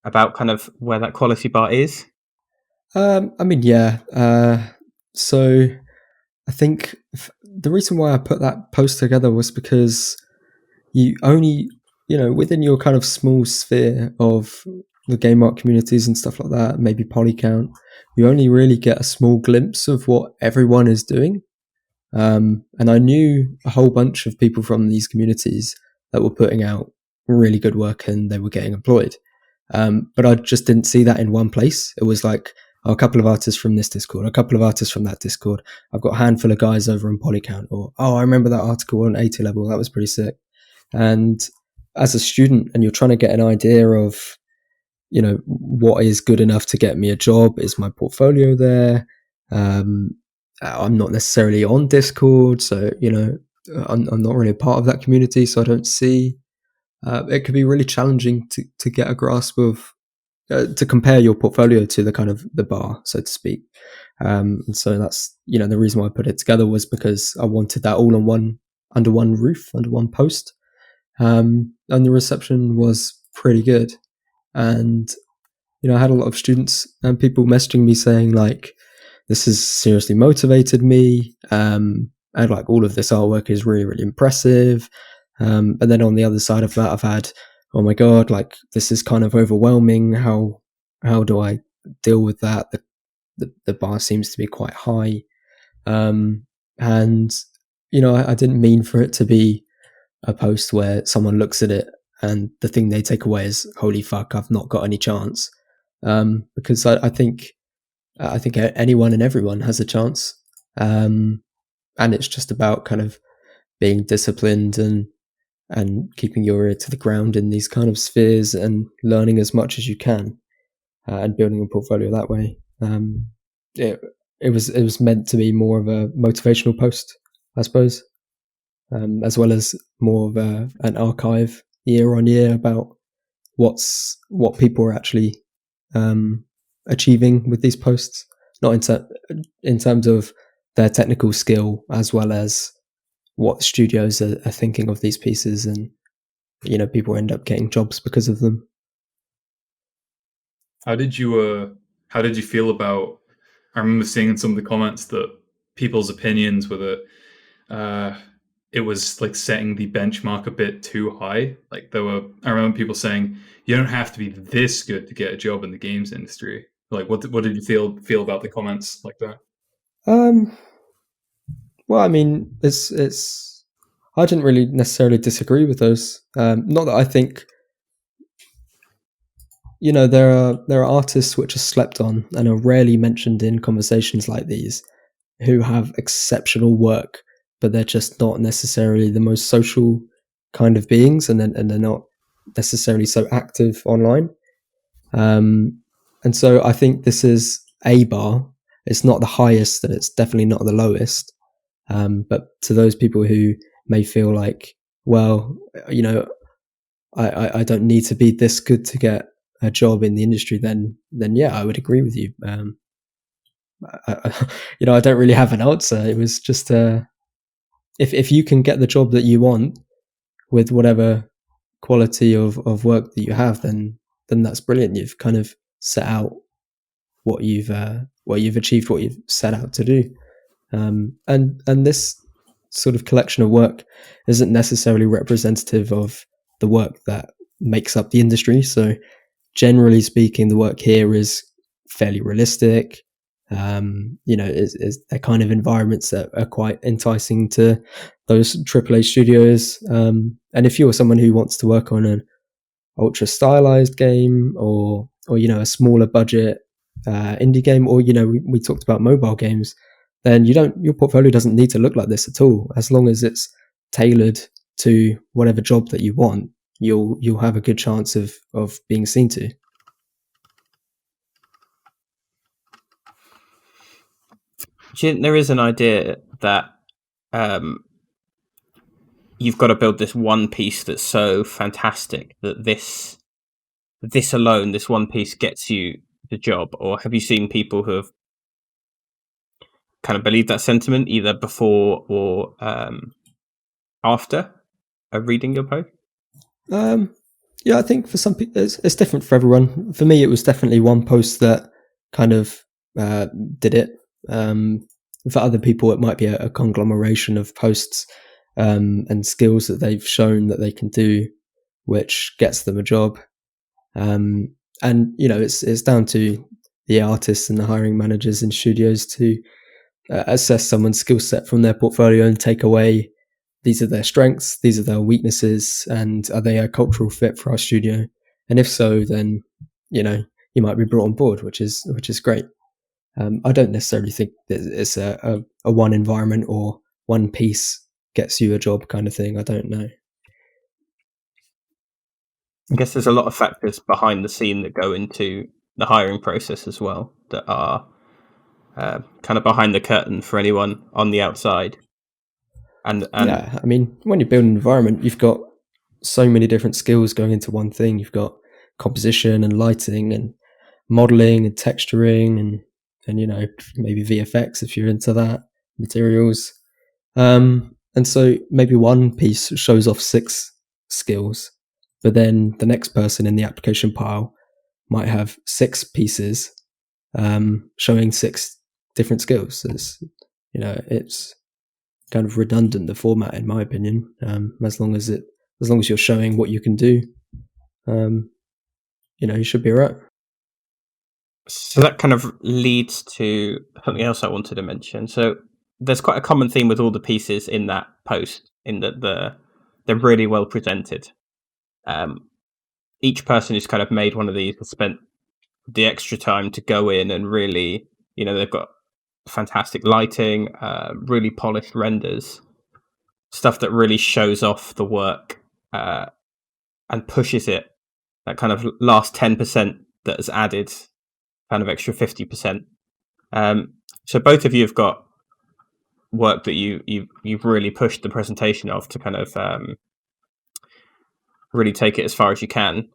about kind of where that quality bar is? I mean, yeah. So I think the reason why I put that post together was because you only, within your kind of small sphere of the game art communities and stuff like that, maybe Polycount, you only really get a small glimpse of what everyone is doing. And I knew a whole bunch of people from these communities that were putting out really good work and they were getting employed. But I just didn't see that in one place. It was like, a couple of artists from this Discord, a couple of artists from that Discord. I've got a handful of guys over in Polycount, or, I remember that article on 80 level. That was pretty sick. And as a student, and you're trying to get an idea of, what is good enough to get me a job? Is my portfolio there? I'm not necessarily on Discord, so, I'm not really a part of that community, so I don't see. It could be really challenging to get a grasp of, to compare your portfolio to the kind of the bar, so to speak. And so that's, the reason why I put it together was because I wanted that all under one roof, under one post. And the reception was pretty good. And, I had a lot of students and people messaging me saying like, this has seriously motivated me. And like all of this artwork is really, really impressive. And then on the other side of that, I've had, oh my God, like this is kind of overwhelming. How do I deal with that? The bar seems to be quite high. And, I didn't mean for it to be a post where someone looks at it and the thing they take away is, holy fuck, I've not got any chance. Because I think anyone and everyone has a chance. And it's just about kind of being disciplined and keeping your ear to the ground in these kind of spheres and learning as much as you can, and building a portfolio that way. It was meant to be more of a motivational post, I suppose, as well as more of an archive year on year about what people are actually achieving with these posts, not in terms of their technical skill, as well as what studios are thinking of these pieces, and people end up getting jobs because of them. How did you feel about? I remember seeing in some of the comments that people's opinions were that it was like setting the benchmark a bit too high. Like I remember people saying you don't have to be this good to get a job in the games industry. Like, what did you feel about the comments like that? Well, I mean, it's. I didn't really necessarily disagree with those. Not that I think, there are artists which are slept on and are rarely mentioned in conversations like these, who have exceptional work, but they're just not necessarily the most social kind of beings, and they're not necessarily so active online. And so I think this is a bar. It's not the highest, and it's definitely not the lowest. But to those people who may feel like, well, I don't need to be this good to get a job in the industry, then yeah, I would agree with you. I don't really have an answer. It was just if you can get the job that you want with whatever quality of work that you have, then that's brilliant. You've kind of set out what you've achieved, what you've set out to do. And this sort of collection of work isn't necessarily representative of the work that makes up the industry. So generally speaking, the work here is fairly realistic. They're kind of environments that are quite enticing to those AAA studios. And if you're someone who wants to work on an ultra stylized game, or a smaller budget indie game, or we talked about mobile games, then your portfolio doesn't need to look like this at all. As long as it's tailored to whatever job that you want, you'll have a good chance of being seen to. Do you think there is an idea that you've got to build this one piece that's so fantastic that this alone, this one piece gets you the job? Or have you seen people who have kind of believed that sentiment either before or after reading your post? Yeah, I think for some people it's different for everyone. For me, it was definitely one post that kind of did it. For other people, it might be a conglomeration of posts and skills that they've shown that they can do, which gets them a job. And it's down to the artists and the hiring managers in studios to assess someone's skill set from their portfolio and take away, these are their strengths, these are their weaknesses, and are they a cultural fit for our studio? And if so, then you might be brought on board, which is great. I don't necessarily think that it's a one environment or one piece gets you a job kind of thing. I don't know. I guess there's a lot of factors behind the scene that go into the hiring process as well that are kind of behind the curtain for anyone on the outside. And yeah, I mean, when you build an environment, you've got so many different skills going into one thing. You've got composition and lighting and modeling and texturing and maybe VFX if you're into that, materials. And so maybe one piece shows off 6 skills, but then the next person in the application pile might have 6 pieces showing 6 different skills. It's kind of redundant, the format, in my opinion. As long as you're showing what you can do, you should be all right. So that kind of leads to something else I wanted to mention. So there's quite a common theme with all the pieces in that post, in that they're really well presented. Each person who's kind of made one of these has spent the extra time to go in and really, they've got fantastic lighting, really polished renders, stuff that really shows off the work and pushes it, that kind of last 10% that has added kind of extra 50%. So both of you have got work that you've really pushed the presentation of to kind of really take it as far as you can.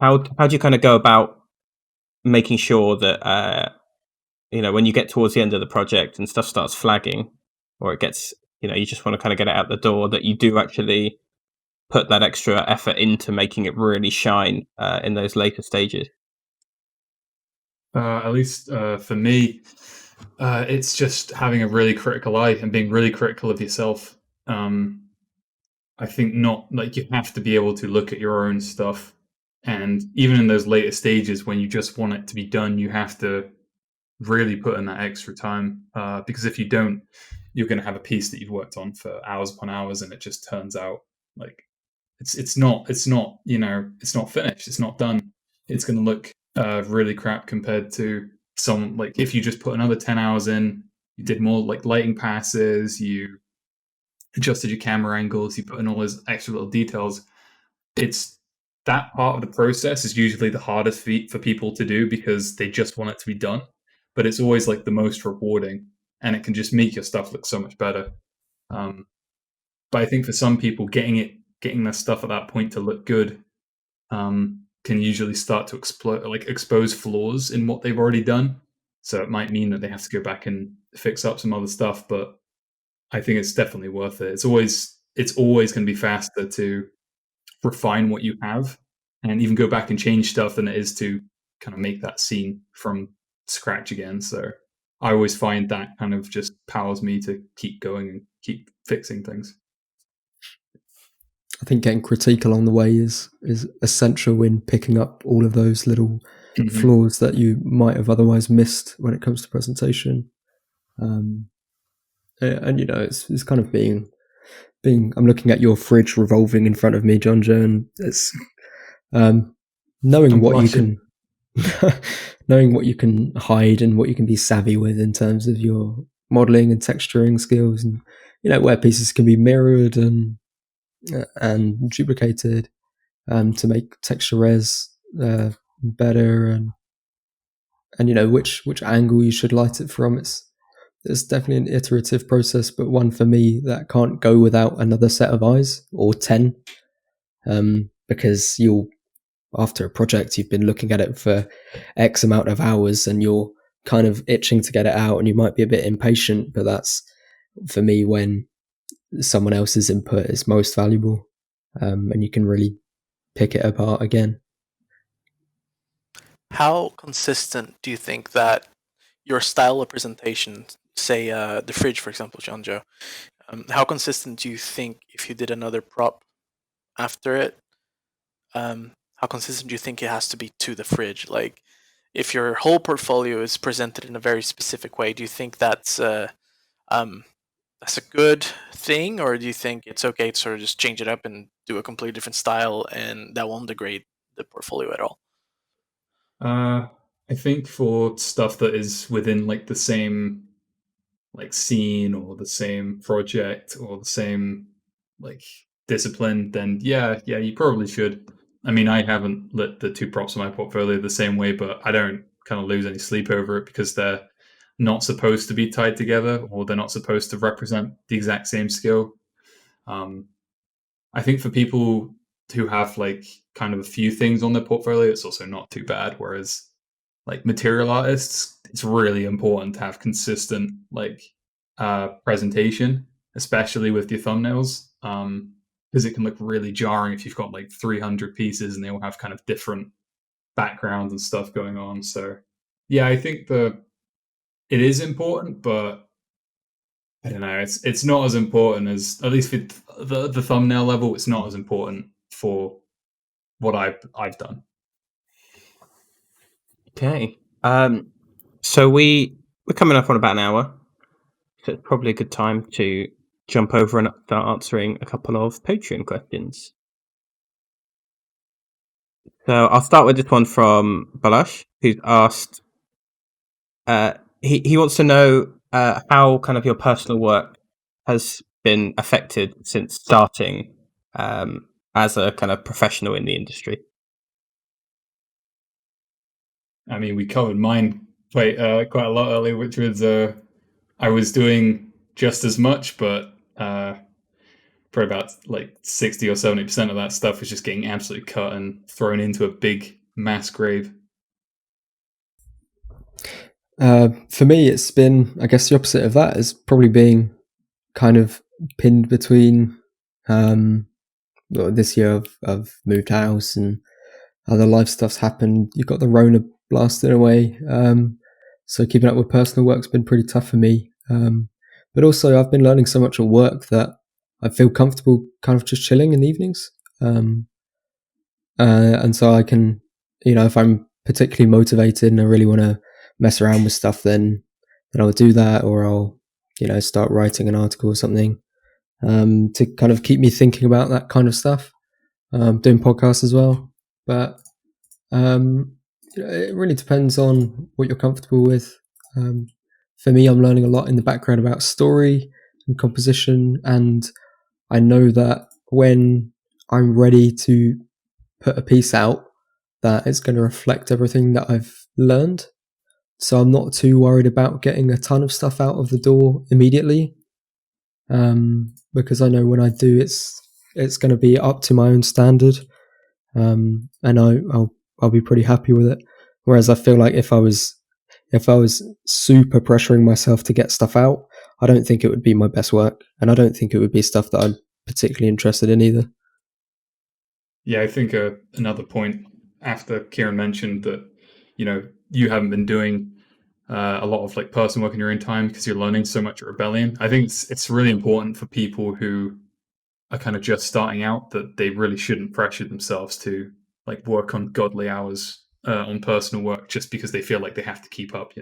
How do you kind of go about making sure that when you get towards the end of the project and stuff starts flagging, or it gets, you just want to kind of get it out the door, that you do actually put that extra effort into making it really shine in those later stages? At least for me, it's just having a really critical eye and being really critical of yourself. I think you have to be able to look at your own stuff, and even in those later stages when you just want it to be done, you have to really put in that extra time, because if you don't, you're going to have a piece that you've worked on for hours upon hours, and it just turns out like it's not finished, it's not done. It's going to look really crap compared to some, like, if you just put another 10 hours in, you did more like lighting passes, you adjusted your camera angles, you put in all those extra little details. It's that part of the process is usually the hardest for people to do because they just want it to be done, but it's always like the most rewarding, and it can just make your stuff look so much better. But I think for some people, getting their stuff at that point to look good can usually start to expose flaws in what they've already done. So it might mean that they have to go back and fix up some other stuff, but I think it's definitely worth it. It's always going to be faster to refine what you have and even go back and change stuff than it is to kind of make that scene from scratch again. So I always find that kind of just powers me to keep going and keep fixing things. I think getting critique along the way is essential in picking up all of those little flaws that you might have otherwise missed when it comes to presentation. And it's kind of being. I'm looking at your fridge revolving in front of me, Jonjo, and it's knowing what you can hide and what you can be savvy with in terms of your modeling and texturing skills, and where pieces can be mirrored and duplicated to make texture res better, and which angle you should light it from. it's definitely an iterative process, but one for me that can't go without another set of eyes or 10, because after a project, you've been looking at it for X amount of hours and you're kind of itching to get it out, and you might be a bit impatient, but that's for me when someone else's input is most valuable, and you can really pick it apart again. How consistent do you think that your style of presentation, say the fridge, for example, Jonjo, how consistent do you think if you did another prop after it, how consistent do you think it has to be to the fridge? Like, if your whole portfolio is presented in a very specific way, do you think that's a good thing, or do you think it's okay to sort of just change it up and do a completely different style, and that won't degrade the portfolio at all? I think for stuff that is within like the same like scene or the same project or the same like discipline, then yeah, you probably should. I mean, I haven't lit the two props in my portfolio the same way, but I don't kind of lose any sleep over it because they're not supposed to be tied together, or they're not supposed to represent the exact same skill. I think for people who have like kind of a few things on their portfolio, it's also not too bad. Whereas like material artists, it's really important to have consistent like presentation, especially with your thumbnails, because it can look really jarring if you've got like 300 pieces and they all have kind of different backgrounds and stuff going on. So yeah, I think it is important, but I don't know. It's not as important as, at least with the thumbnail level. It's not as important for what I've done. Okay. So we're coming up on about an hour, so it's probably a good time to jump over and start answering a couple of Patreon questions. So I'll start with this one from Balash, who's asked. He wants to know how kind of your personal work has been affected since starting as a kind of professional in the industry. I mean, we covered mine quite a lot earlier, which was I was doing just as much, but for about like 60 or 70% of that stuff was just getting absolutely cut and thrown into a big mass grave. For me, it's been, I guess, the opposite of that, is probably being kind of pinned between. This year I've moved house and other life stuff's happened. You've got the Rona blasting away, so keeping up with personal work's been pretty tough for me. But also, I've been learning so much at work that I feel comfortable kind of just chilling in the evenings. And so I can, if I'm particularly motivated and I really want to mess around with stuff, then I'll do that, or I'll, start writing an article or something to kind of keep me thinking about that kind of stuff. Doing podcasts as well, but it really depends on what you're comfortable with. For me, I'm learning a lot in the background about story and composition, and I know that when I'm ready to put a piece out, that it's going to reflect everything that I've learned. So I'm not too worried about getting a ton of stuff out of the door immediately, because I know when I do, it's going to be up to my own standard, and I'll be pretty happy with it. Whereas I feel like if I was super pressuring myself to get stuff out, I don't think it would be my best work, and I don't think it would be stuff that I'm particularly interested in either. Yeah, I think another point after Kieran mentioned that, you haven't been doing a lot of like personal work in your own time because you're learning so much at Rebellion. I think it's really important for people who are kind of just starting out that they really shouldn't pressure themselves to like work on godly hours on personal work just because they feel like they have to keep up.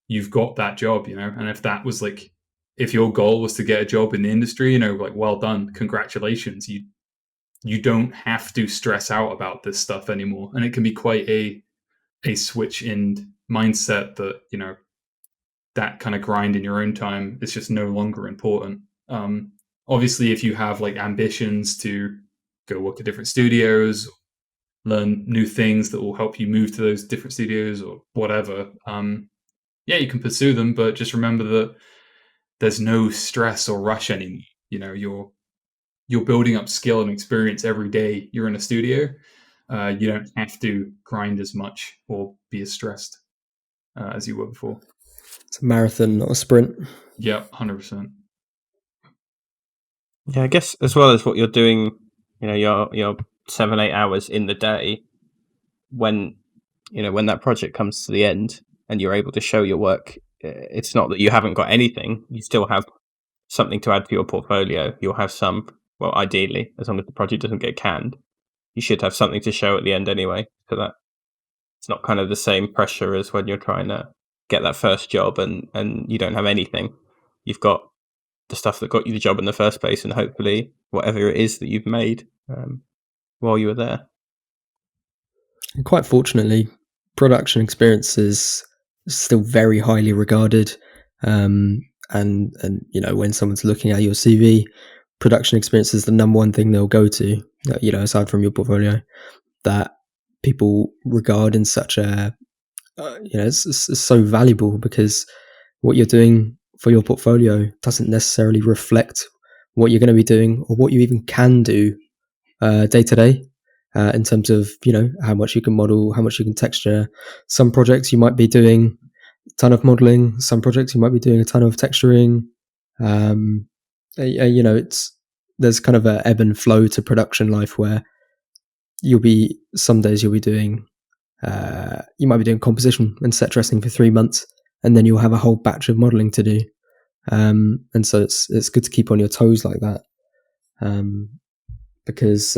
You've got that job, and if that was like, if your goal was to get a job in the industry, like, well done, congratulations. You don't have to stress out about this stuff anymore, and it can be quite a switch in mindset that that kind of grind in your own time is just no longer important. Obviously, if you have like ambitions to go work at different studios, learn new things that will help you move to those different studios or whatever, yeah, you can pursue them, but just remember that there's no stress or rush anymore. You know, you're building up skill and experience every day you're in a studio. You don't have to grind as much or be as stressed as you were before. It's a marathon, not a sprint. Yeah, 100%. Yeah, I guess as well as what you're doing, you know, your 7-8 hours in the day, when that project comes to the end and you're able to show your work, it's not that you haven't got anything. You still have something to add to your portfolio. You'll have some, well, ideally, as long as the project doesn't get canned, you should have something to show at the end anyway. So that it's not kind of the same pressure as when you're trying to get that first job and you don't have anything. You've got the stuff that got you the job in the first place, and hopefully whatever it is that you've made while you were there. And quite fortunately, production experience is still very highly regarded. And you know, when someone's looking at your CV, production experience is the number one thing they'll go to, you know, aside from your portfolio, that people regard in such a, you know, it's so valuable, because what you're doing for your portfolio doesn't necessarily reflect what you're going to be doing or what you even can do day to day. In terms of, you know, how much you can model, how much you can texture. Some projects you might be doing a ton of modeling. Some projects you might be doing a ton of texturing. You know, there's kind of a ebb and flow to production life, where some days you'll be doing, you might be doing composition and set dressing for 3 months, and then you'll have a whole batch of modeling to do. And so it's good to keep on your toes like that. Because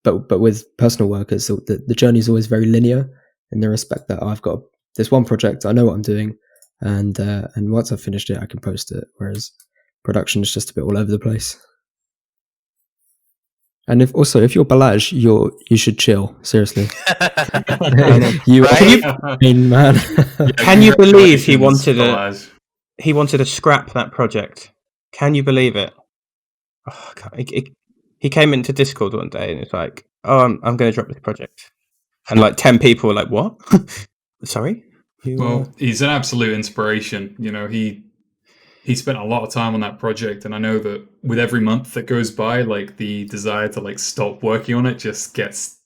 but with personal workers, the journey is always very linear, in the respect that I've got this one project, I know what I'm doing, and once I've finished it, I can post it. Whereas production is just a bit all over the place. And if you're Balazs, you should chill, seriously. Man. Can you believe he wanted to scrap that project? Can you believe it? Oh, God. He came into Discord one day and it's like, "Oh, I'm going to drop this project," and like 10 people were like, "What?" Sorry. Well, he's an absolute inspiration. You know, he spent a lot of time on that project, and I know that with every month that goes by, like the desire to like stop working on it just gets,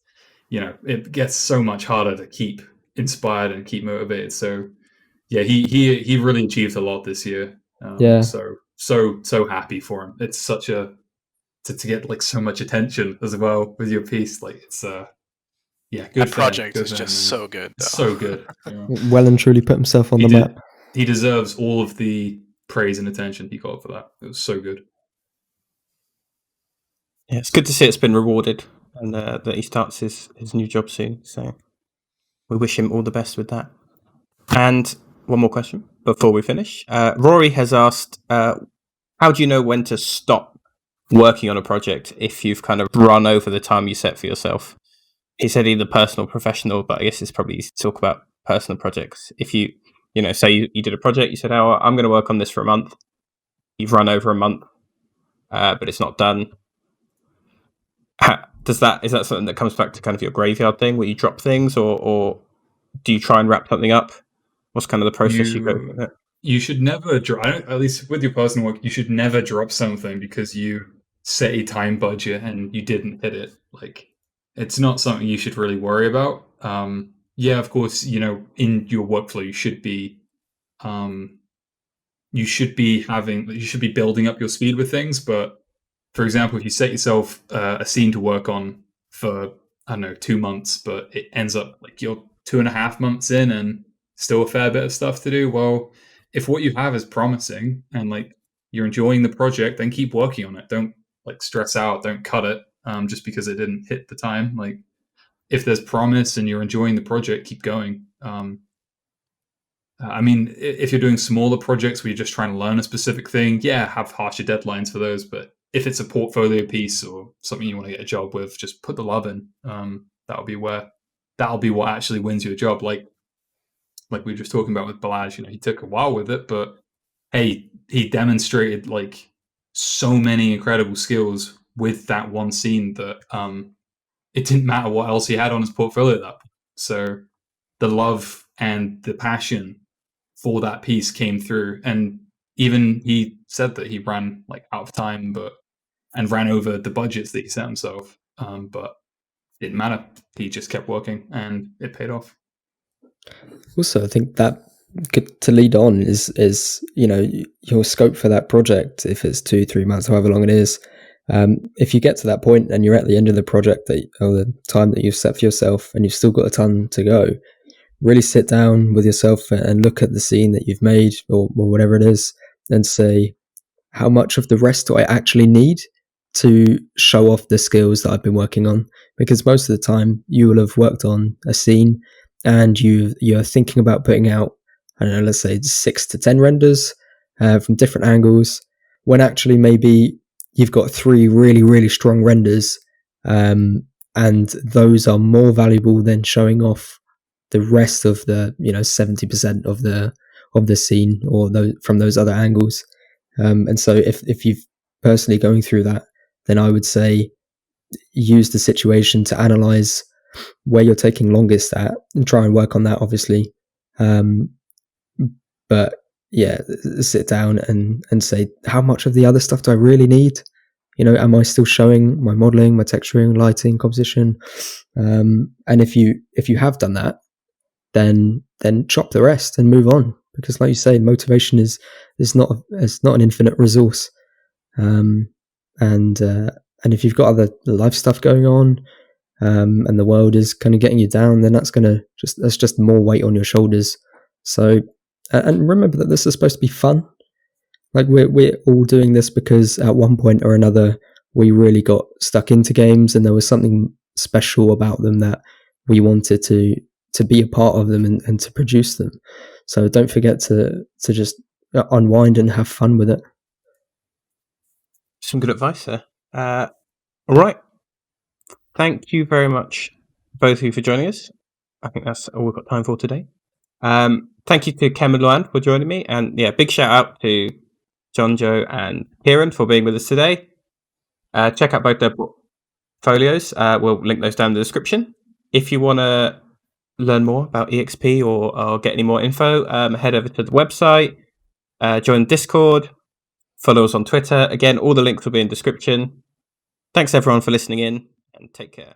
you know, it gets so much harder to keep inspired and keep motivated. So yeah, he really achieved a lot this year. Yeah. So happy for him. It's such a to get like so much attention as well with your piece. Like it's yeah, good. That project is just so good. Though. So good. Yeah. Well and truly put himself on the map. He deserves all of the praise and attention he got for that. It was so good. Yeah, it's good to see it's been rewarded, and that he starts his new job soon. So we wish him all the best with that. And one more question before we finish. Rory has asked, how do you know when to stop working on a project if you've kind of run over the time you set for yourself? He said either personal or professional, but I guess it's probably easy to talk about personal projects. If you say you did a project, you said, "Oh, I'm going to work on this for a month." You've run over a month, but it's not done. Is that something that comes back to kind of your graveyard thing, where you drop things, or do you try and wrap something up? What's kind of the process you go through? You should never drop, at least with your personal work, you should never drop something because you set a time budget and you didn't hit it. Like, it's not something you should really worry about. Yeah, of course, you know, in your workflow, you should be building up your speed with things. But for example, if you set yourself a scene to work on for, I don't know, 2 months, but it ends up like you're 2.5 months in and still a fair bit of stuff to do. Well, if what you have is promising and like you're enjoying the project, then keep working on it. Don't like stress out. Don't cut it just because it didn't hit the time. Like if there's promise and you're enjoying the project, keep going. I mean, if you're doing smaller projects where you're just trying to learn a specific thing, yeah, have harsher deadlines for those. But if it's a portfolio piece or something you want to get a job with, just put the love in. That'll be what actually wins you a job. Like we were just talking about with Balazs, you know, he took a while with it, but hey, he demonstrated like so many incredible skills with that one scene that it didn't matter what else he had on his portfolio at that point. So the love and the passion for that piece came through. And even he said that he ran like out of time, and ran over the budgets that he set himself. But it didn't matter. He just kept working, and it paid off. Also, I think that to lead on is your scope for that project. If it's 2-3 months, however long it is, if you get to that point and you're at the end of the project or the time that you've set for yourself, and you've still got a ton to go, really sit down with yourself and look at the scene that you've made or whatever it is, and say, how much of the rest do I actually need to show off the skills that I've been working on? Because most of the time you will have worked on a scene and you're thinking about putting out, I don't know, let's say 6 to 10 renders from different angles, when actually maybe you've got 3 really, really strong renders, and those are more valuable than showing off the rest of the 70% of the scene or from those other angles. And so if you've personally going through that, then I would say use the situation to analyze where you're taking longest at and try and work on that, obviously. But yeah, sit down and say, how much of the other stuff do I really need? Am I still showing my modeling, my texturing, lighting, composition? And if you have done that, then chop the rest and move on. Because like you say, motivation is not an infinite resource. And if you've got other life stuff going on, and the world is kind of getting you down, then that's just more weight on your shoulders. So, and remember that this is supposed to be fun. Like we're all doing this because at one point or another we really got stuck into games, and there was something special about them that we wanted to be a part of them and to produce them. So don't forget to just unwind and have fun with it. Some good advice there. All right. Thank you very much, both of you, for joining us. I think that's all we've got time for today. Thank you to Kem and Luan for joining me. And yeah, big shout out to Jonjo and Kieran for being with us today. Check out both their portfolios. We'll link those down in the description. If you want to learn more about EXP or get any more info, head over to the website, join Discord, follow us on Twitter. Again, all the links will be in the description. Thanks everyone for listening in, and take care.